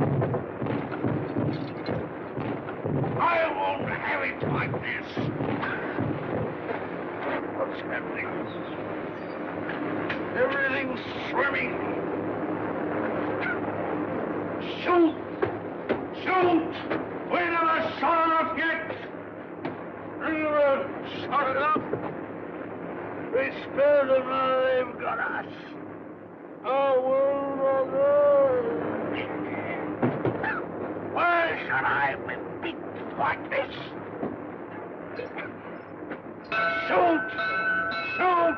I won't have it like this. What's happening? Everything's swimming. Shoot! Shoot! We never shot enough yet. Shut it up! They spared them, now they've got us. Oh, why should I be beaten like this? Shoot! Shoot! Shoot!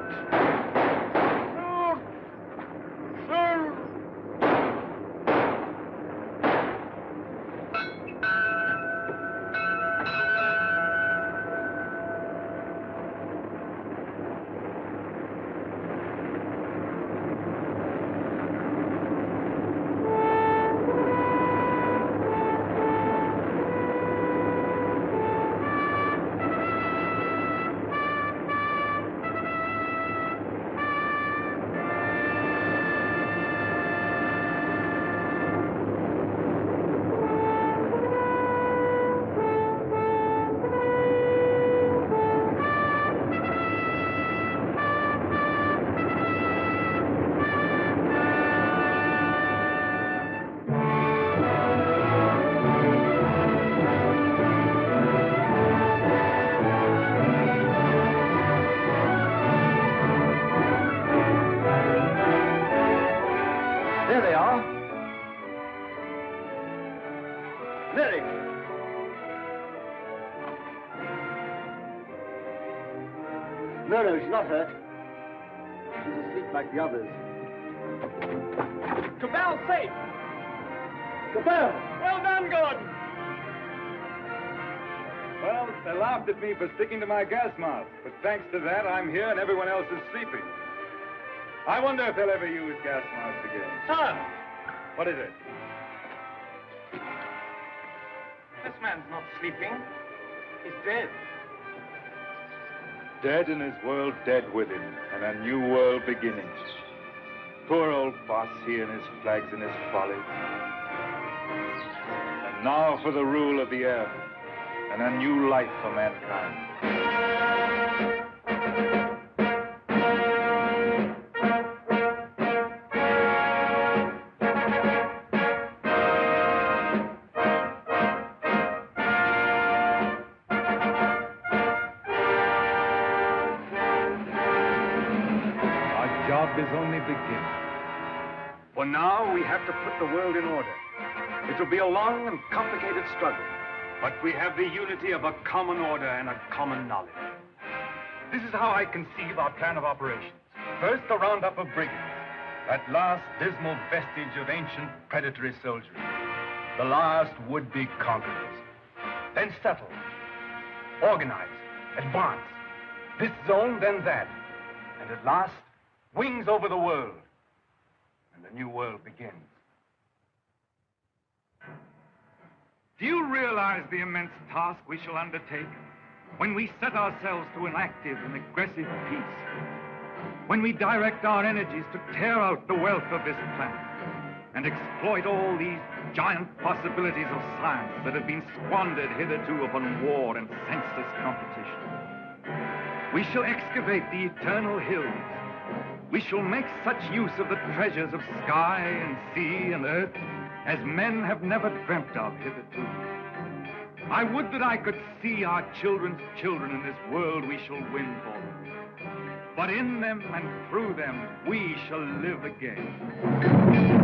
Shoot! No, she's not hurt. She's asleep like the others. Cabell's safe! Cabell! Well done, Gordon! Well, they laughed at me for sticking to my gas mask, but thanks to that, I'm here and everyone else is sleeping. I wonder if they'll ever use gas masks again. Sir! What is it? This man's not sleeping. He's dead. Dead and his world dead with him, and a new world beginning. Poor old boss, he and his flags and his folly. And now for the rule of the earth, and a new life for mankind. Is only beginning. For now, we have to put the world in order. It will be a long and complicated struggle, but we have the unity of a common order and a common knowledge. This is how I conceive our plan of operations. First, the roundup of brigands, that last dismal vestige of ancient predatory soldiery, the last would-be conquerors. Then settle, organize, advance, this zone, then that, and at last, wings over the world, and a new world begins. Do you realize the immense task we shall undertake when we set ourselves to an active and aggressive peace? When we direct our energies to tear out the wealth of this planet and exploit all these giant possibilities of science that have been squandered hitherto upon war and senseless competition? We shall excavate the eternal hills. We shall make such use of the treasures of sky and sea and earth as men have never dreamt of hitherto. I would that I could see our children's children in this world we shall win for them. but in them and through them we shall live again.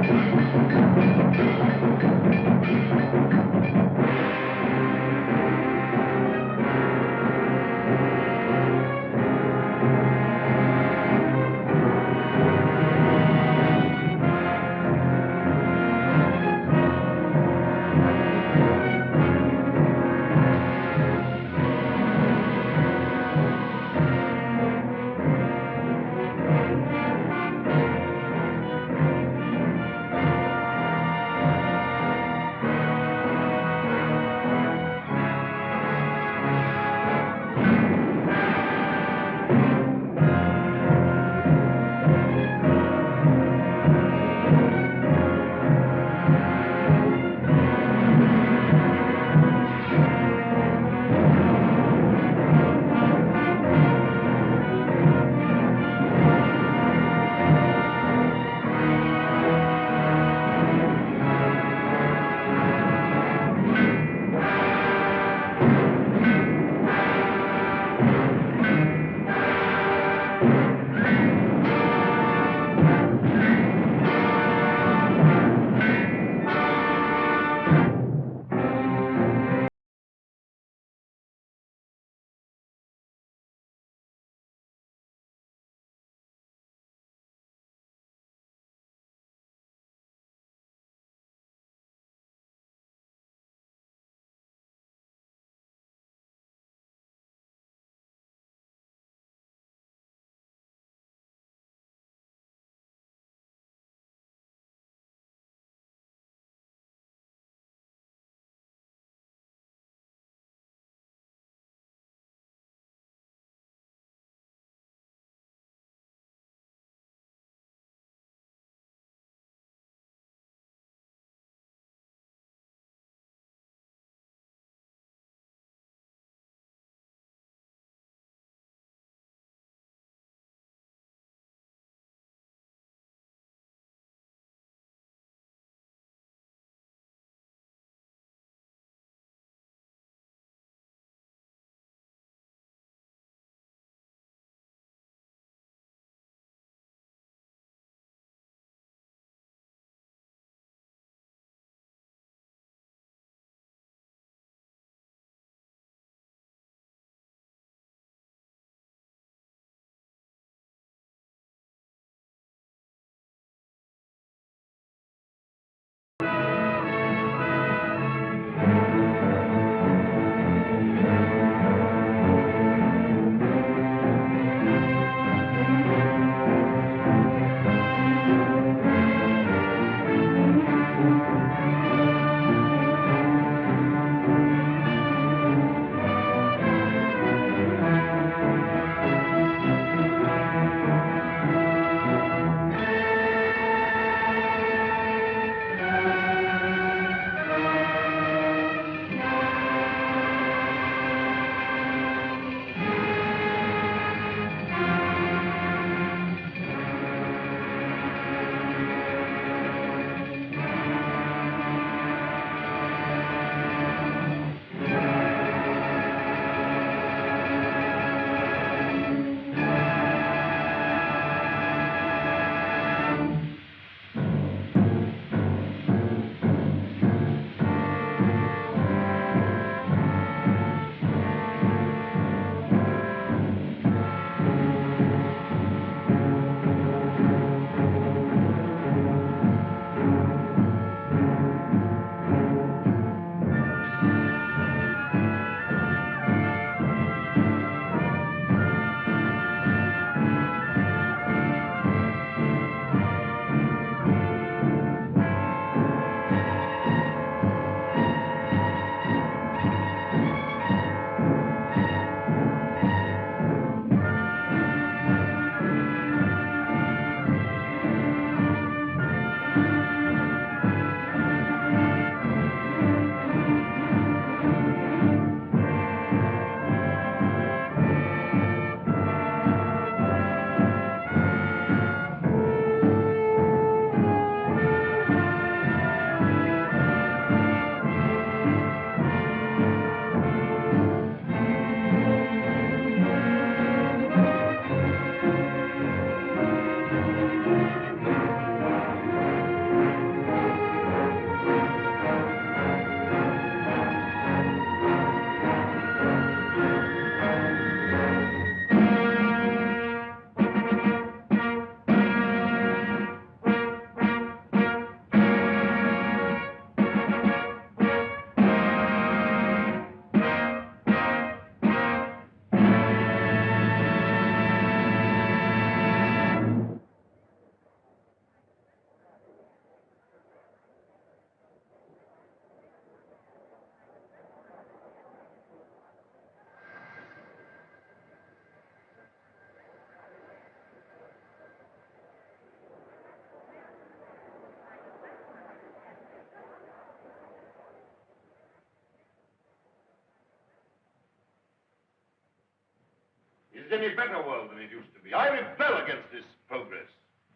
is any better world than it used to be. I rebel against this progress.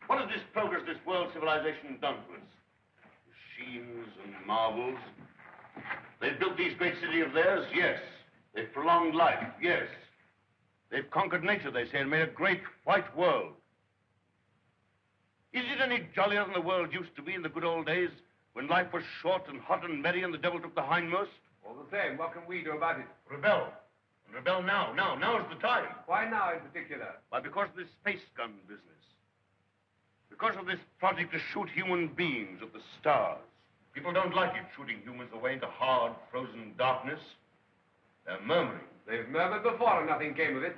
What has this progress, this world civilization done to us? Machines and marvels. They've built these great cities of theirs, yes. They've prolonged life, yes. They've conquered nature, they say, and made a great white world. Is it any jollier than the world used to be in the good old days, when life was short and hot and merry and the devil took the hindmost? All the same, what can we do about it? Rebel. And rebel now. Now's the time. Why now in particular? Why, because of this space gun business. Because of this project to shoot human beings at the stars. People don't like it, shooting humans away into hard, frozen darkness. They're murmuring. They've murmured before and nothing came of it.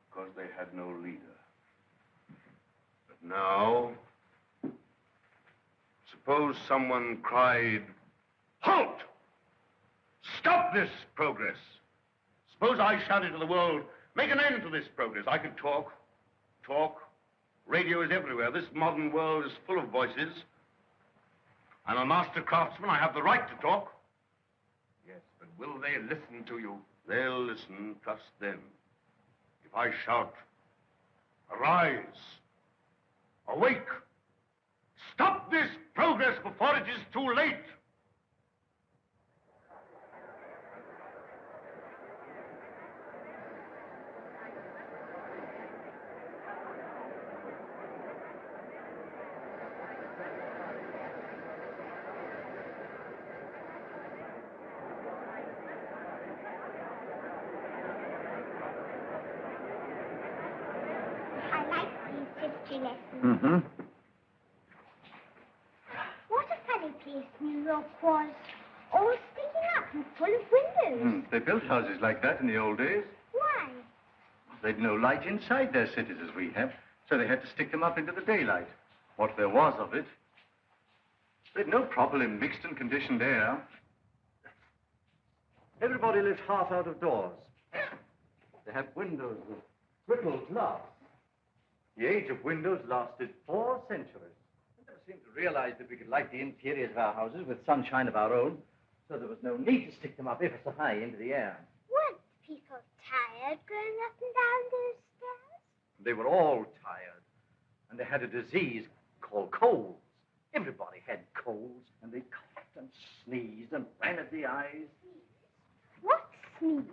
Because they had no leader. But now, suppose someone cried, "Halt! Stop this progress!" Suppose I shouted to the world, "Make an end to this progress." I could talk. Radio is everywhere. This modern world is full of voices. I'm a master craftsman. I have the right to talk. Yes, but will they listen to you? They'll listen. Trust them. If I shout, "Arise! Awake! Stop this progress before it is too late!" Mm-hmm. What a funny place New York was. All sticking up and full of windows. They built houses like that in the old days. Why? They'd no light inside their cities as we have, so they had to stick them up into the daylight. What there was of it. They'd no properly mixed and conditioned air. Everybody lived half out of doors. They had windows with brittle glass. The age of windows lasted 4 centuries. We never seemed to realize that we could light the interiors of our houses with sunshine of our own, so there was no need to stick them up ever so high into the air. Weren't people tired going up and down those stairs? They were all tired, and they had a disease called colds. Everybody had colds, and they coughed and sneezed and ran at the eyes. What sneeze?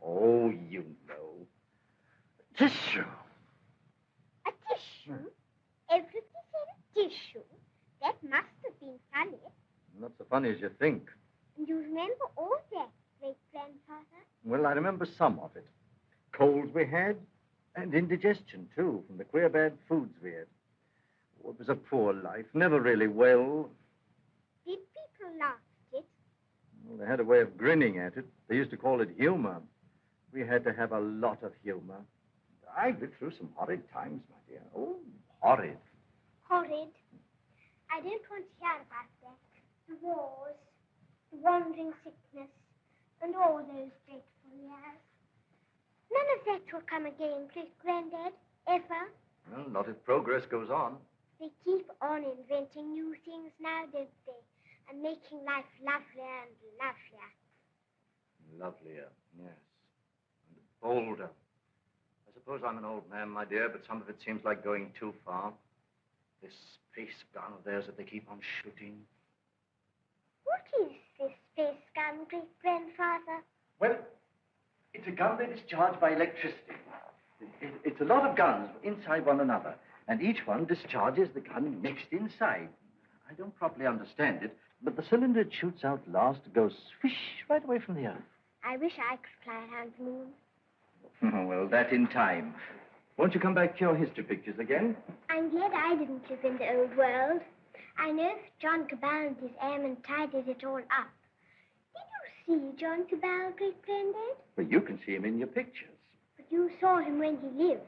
Oh, you know. Tissue. A tissue? Everybody said a tissue. That must have been funny. Not so funny as you think. And you remember all that, great-grandfather? Well, I remember some of it. Colds we had, and indigestion, too, from the queer bad foods we had. Oh, it was a poor life, never really well. Did people laugh at it? Well, they had a way of grinning at it. They used to call it humor. We had to have a lot of humor. I lived through some horrid times, my dear. Oh, horrid. Horrid. I don't want to hear about that. The wars, the wandering sickness, and all those dreadful years. None of that will come again, great-granddad, ever. Well, not if progress goes on. They keep on inventing new things now, don't they? And making life lovelier and lovelier. Lovelier, yes. And bolder. I suppose I'm an old man, my dear, but some of it seems like going too far. This space gun of theirs that they keep on shooting. What is this space gun, great-grandfather? Well, it's a gun that is charged by electricity. It's a lot of guns inside one another, and each one discharges the gun next inside. I don't properly understand it, but the cylinder it shoots out last goes swish right away from the earth. I wish I could fly around the moon. Oh, well, that in time. Won't you come back to your history pictures again? I'm glad I didn't live in the old world. I know that John Cabal and his airmen tidied it all up. Did you see John Cabal, great-granddad? Well, you can see him in your pictures. But you saw him when he lived.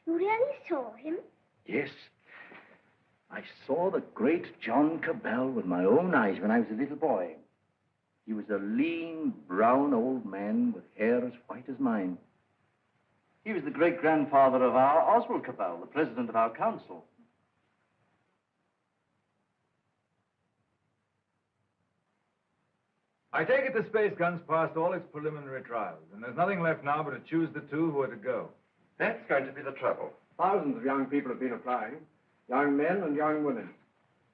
You really saw him? Yes. I saw the great John Cabal with my own eyes when I was a little boy. He was a lean, brown old man with hair as white as mine. He was the great-grandfather of our Oswald Cabal, the president of our council. I take it the space gun's passed all its preliminary trials, and there's nothing left now but to choose the two who are to go. That's going to be the trouble. Thousands of young people have been applying. Young men and young women.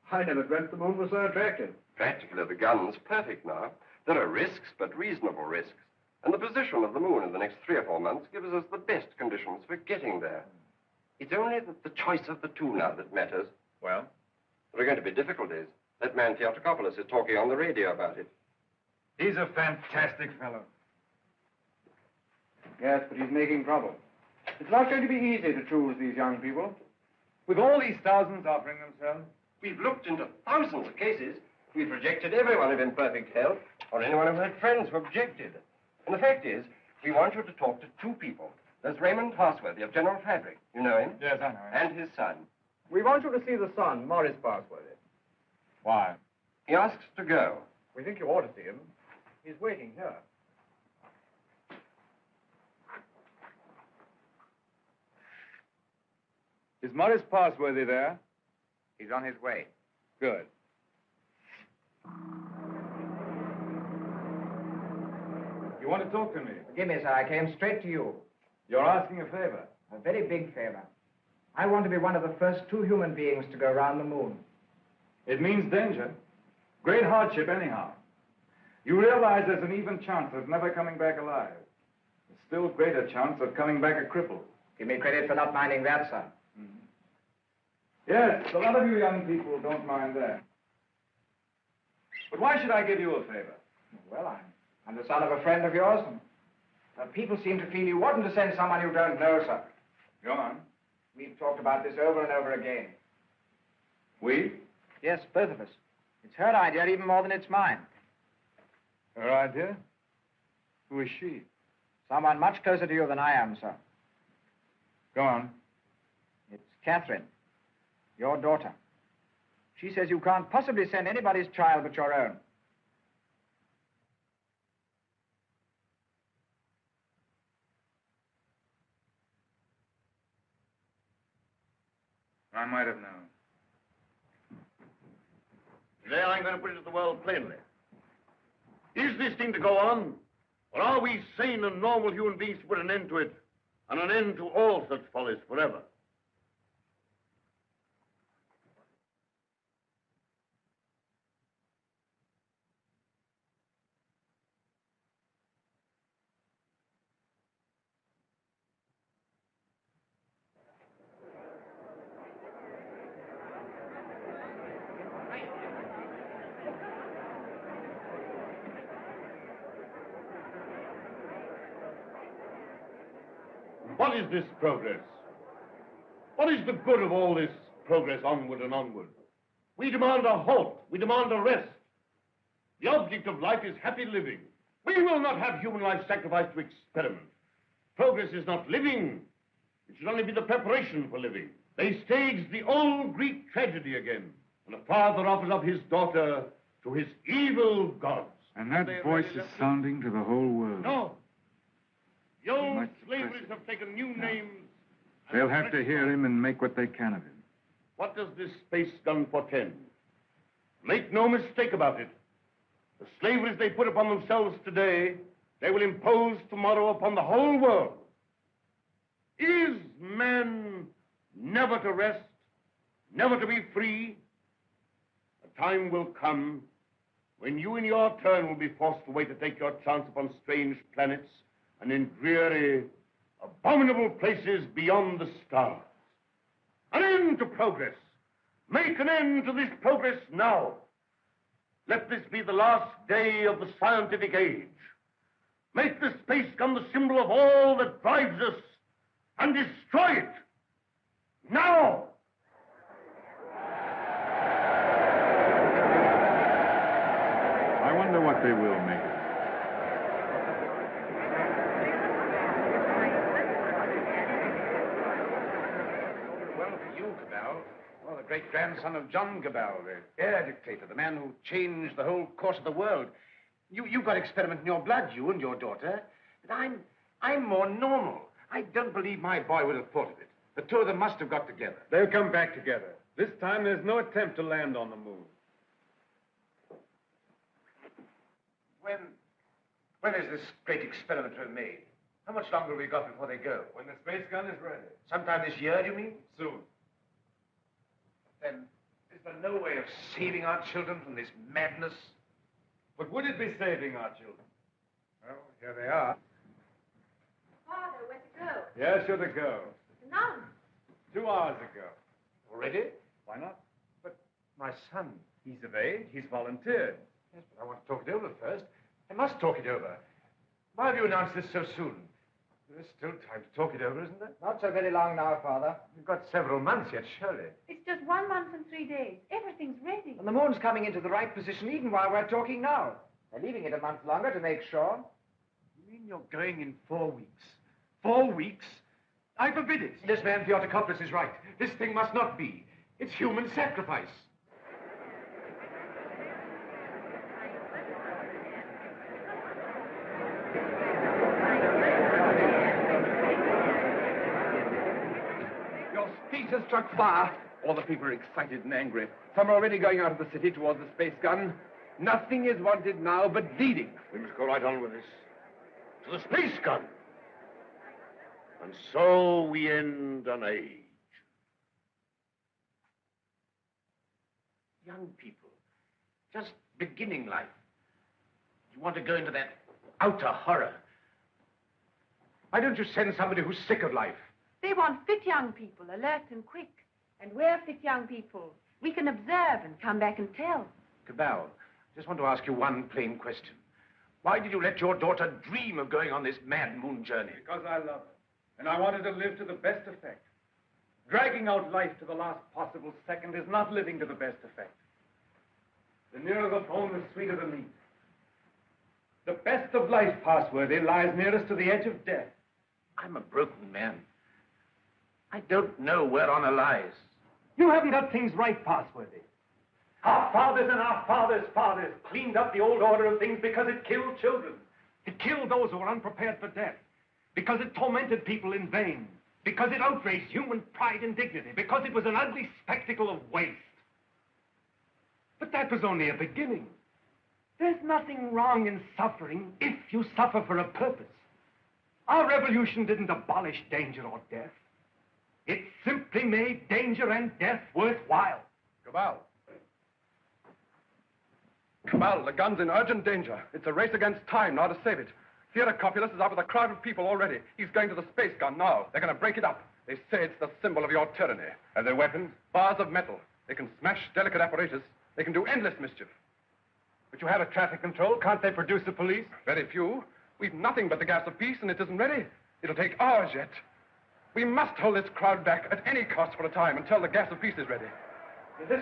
I never dreamt the moon was so attractive. Practically, the gun's perfect now. There are risks, but reasonable risks. And the position of the moon in the next 3 or 4 months gives us the best conditions for getting there. It's only the choice of the two now that matters. Well? There are going to be difficulties. That man Theotokopoulos is talking on the radio about it. He's a fantastic fellow. Yes, but he's making trouble. It's not going to be easy to choose these young people. With all these thousands offering themselves? We've looked into thousands of cases. We've rejected everyone of imperfect health, or anyone who had friends who objected. And the fact is, we want you to talk to 2 people. There's Raymond Parsworthy of General Fabric. You know him? Yes, I know him. And his son. We want you to see the son, Morris Parsworthy. Why? He asks to go. We think you ought to see him. He's waiting here. Is Morris Parsworthy there? He's on his way. Good. You want to talk to me? Forgive me, sir. I came straight to you. You're asking a favor. A very big favor. I want to be one of the first 2 human beings to go around the moon. It means danger. Great hardship, anyhow. You realize there's an even chance of never coming back alive. A still greater chance of coming back a cripple. Give me credit for not minding that, sir. Yes, a lot of you young people don't mind that. But why should I give you a favor? Well, I'm the son of a friend of yours, and people seem to feel you oughtn't to send someone you don't know, sir. Go on. We've talked about this over and over again. We? Yes, both of us. It's her idea even more than it's mine. Her idea? Who is she? Someone much closer to you than I am, sir. Go on. It's Catherine, your daughter. She says you can't possibly send anybody's child but your own. I might have known. Today I'm going to put it to the world plainly. Is this thing to go on? Or are we sane and normal human beings to put an end to it, and an end to all such follies forever? What is this progress? What is the good of all this progress onward and onward? We demand a halt. We demand a rest. The object of life is happy living. We will not have human life sacrificed to experiment. Progress is not living. It should only be the preparation for living. They stage the old Greek tragedy again, and a father offers up his daughter to his evil gods. And that voice is sounding to the whole world. No. The old slaveries have taken new names. They'll have to hear him and make what they can of him. What does this space gun portend? Make no mistake about it. The slaveries they put upon themselves today, they will impose tomorrow upon the whole world. Is man never to rest, never to be free? A time will come when you in your turn will be forced away to take your chance upon strange planets and in dreary, abominable places beyond the stars. An end to progress. Make an end to this progress now. Let this be the last day of the scientific age. Make the space gun the symbol of all that drives us, and destroy it. Now! I wonder what they will make it. Well, for you, Cabell, well, the great-grandson of John Cabell, the air dictator, the man who changed the whole course of the world. You've got experiment in your blood, you and your daughter. But I'm more normal. I don't believe my boy would have thought of it. The two of them must have got together. They'll come back together. This time, there's no attempt to land on the moon. When is this great experiment to be made? How much longer have we got before they go? When the space gun is ready. Sometime this year, do you mean? Soon. Then, is there no way of saving our children from this madness? But would it be saving our children? Well, here they are. Father, where to go? Yes, you're to go. None. 2 hours ago. Already? Why not? But my son, he's of age. He's volunteered. Yes, but I want to talk it over first. I must talk it over. Why have you announced this so soon? There's still time to talk it over, isn't there? Not so very long now, Father. You've got several months yet, surely. It's just 1 month and 3 days. Everything's ready. And the moon's coming into the right position even while we're talking now. They're leaving it a month longer to make sure. You mean you're going in 4 weeks? 4 weeks? I forbid it. This man Theotokopoulos is right. This thing must not be. It's human sacrifice. Your speech has struck fire. All the people are excited and angry. Some are already going out of the city towards the space gun. Nothing is wanted now but leading. We must go right on with this. To the space gun. And so we end an age. Young people, just beginning life. You want to go into that outer horror. Why don't you send somebody who's sick of life? They want fit young people, alert and quick. And we're fit young people. We can observe and come back and tell. Cabal, I just want to ask you one plain question. Why did you let your daughter dream of going on this mad moon journey? Because I love her. And I wanted to live to the best effect. Dragging out life to the last possible second is not living to the best effect. The nearer the bone, the sweeter the meat. The best of life, Passworthy, lies nearest to the edge of death. I'm a broken man. I don't know where honor lies. You haven't got things right, Passworthy. Our fathers and our fathers' fathers cleaned up the old order of things because it killed children. It killed those who were unprepared for death. Because it tormented people in vain. Because it outraged human pride and dignity. Because it was an ugly spectacle of waste. But that was only a beginning. There's nothing wrong in suffering if you suffer for a purpose. Our revolution didn't abolish danger or death. It simply made danger and death worthwhile. Cabal. Cabal, the gun's in urgent danger. It's a race against time now to save it. Theotokopoulos is out with a crowd of people already. He's going to the space gun now. They're going to break it up. They say it's the symbol of your tyranny. And their weapons? Bars of metal. They can smash delicate apparatus. They can do endless mischief. But you have a traffic control. Can't they produce the police? Very few. We've nothing but the gas of peace, and it isn't ready. It'll take hours yet. We must hold this crowd back at any cost for a time until the gas of peace is ready. Listen.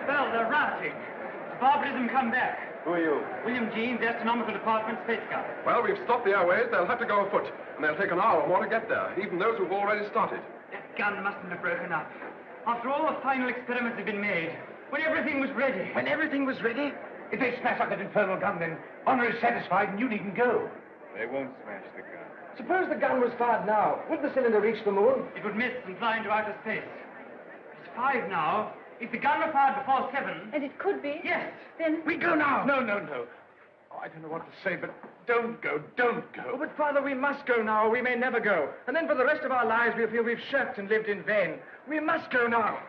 Well, they're rioting. Barbarism come back. Who are you? William Jeans, Astronomical Department, Space Gun. Well, we've stopped the airways. They'll have to go afoot. And they'll take an hour or more to get there, even those who've already started. That gun mustn't have broken up. After all the final experiments had been made, when everything was ready. When everything was ready? If they smash up that infernal gun, then honor is satisfied and you needn't go. They won't smash the gun. Suppose the gun was fired now. Would the cylinder reach the moon? It would miss and fly into outer space. It's 5 now. If the gun were fired before 7... And it could be. Yes. Then... We go now. No. Oh, I don't know what to say, but don't go. Oh, but, Father, we must go now, or we may never go. And then for the rest of our lives, we'll feel we've shirked and lived in vain. We must go now.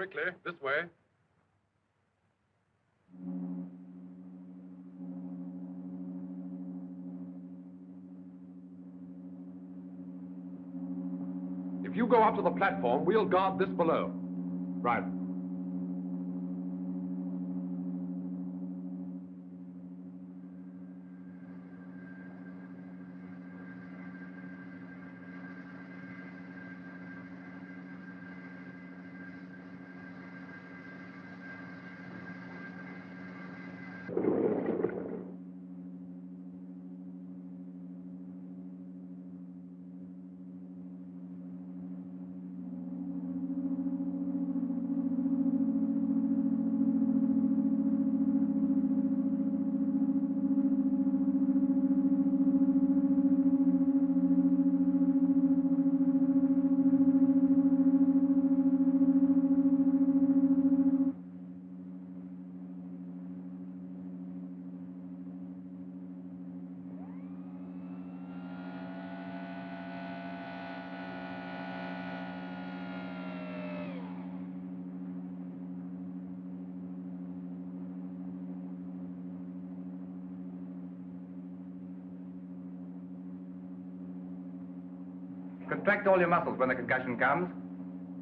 quickly. This way. If you go up to the platform, we'll guard this below. Right. Contract all your muscles when the concussion comes.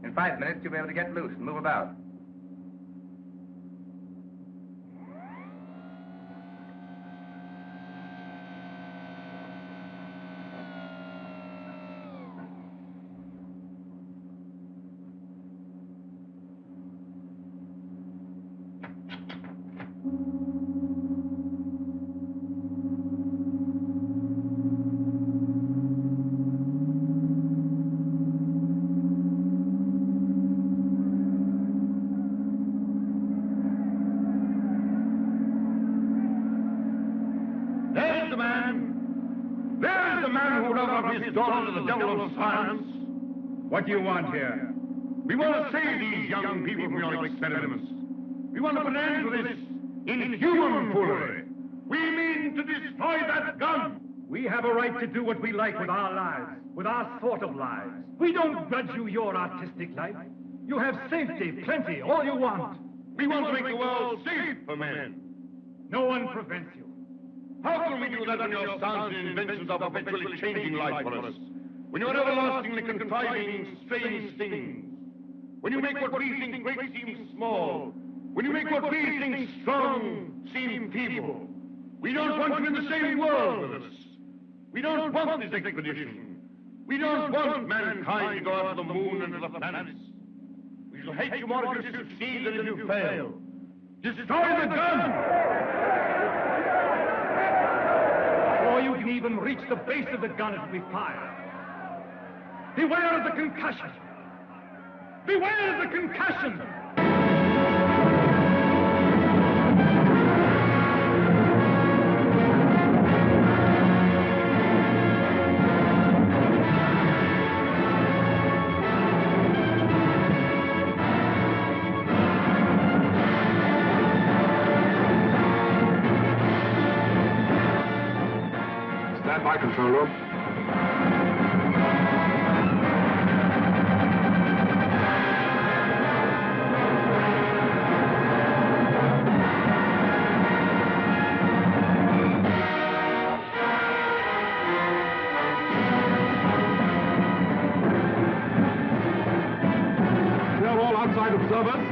In 5 minutes, you'll be able to get loose and move about. His daughter to the devil of science. What do you want here? We want to save these young people from your experiments. We want to put an end to this inhuman foolery. We mean to destroy that gun. We have a right to do what we like with our lives, with our sort of lives. We don't grudge you your artistic life. You have safety, plenty, all you want. We want to make the world safe for men. No one prevents you. How can we do that when your science and inventions are perpetually changing life for us? When you're everlastingly contriving strange things? When you make what we think great seem small? When you make what we think strong seem feeble? We don't want you in the same world with us. We don't want this expedition. We don't want mankind to go out to the moon and to the planets. We shall hate you more if you succeed than if you fail. Destroy the gun! Before you can even reach the base of the gun, it will be fired. Beware of the concussion! Beware of the concussion! Stand by, control room. Clear all outside observers.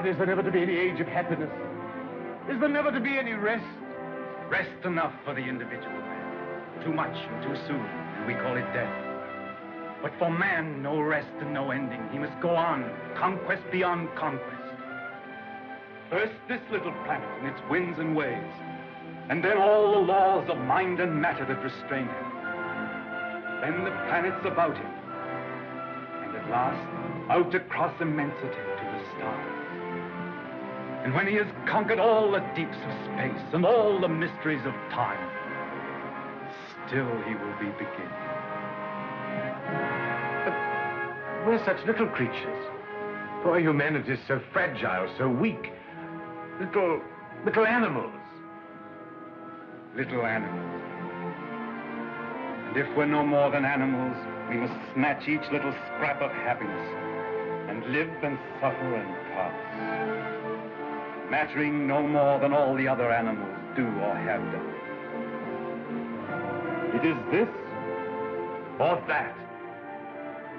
God, is there never to be any age of happiness? Is there never to be any rest? Rest enough for the individual man. Too much and too soon, and we call it death. But for man, no rest and no ending. He must go on, conquest beyond conquest. First this little planet and its winds and waves, and then all the laws of mind and matter that restrain him. Then the planets about him, and at last, out across immensity to the stars. And when he has conquered all the deeps of space and all the mysteries of time, still he will be beginning. But we're such little creatures. Poor humanity is so fragile, so weak. Little animals. Little animals. And if we're no more than animals, we must snatch each little scrap of happiness and live and suffer and pass, mattering no more than all the other animals do or have done. It is this or that.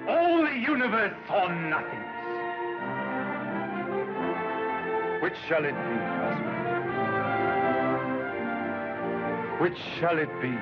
All the universe or nothingness. Which shall it be, husband? Which shall it be?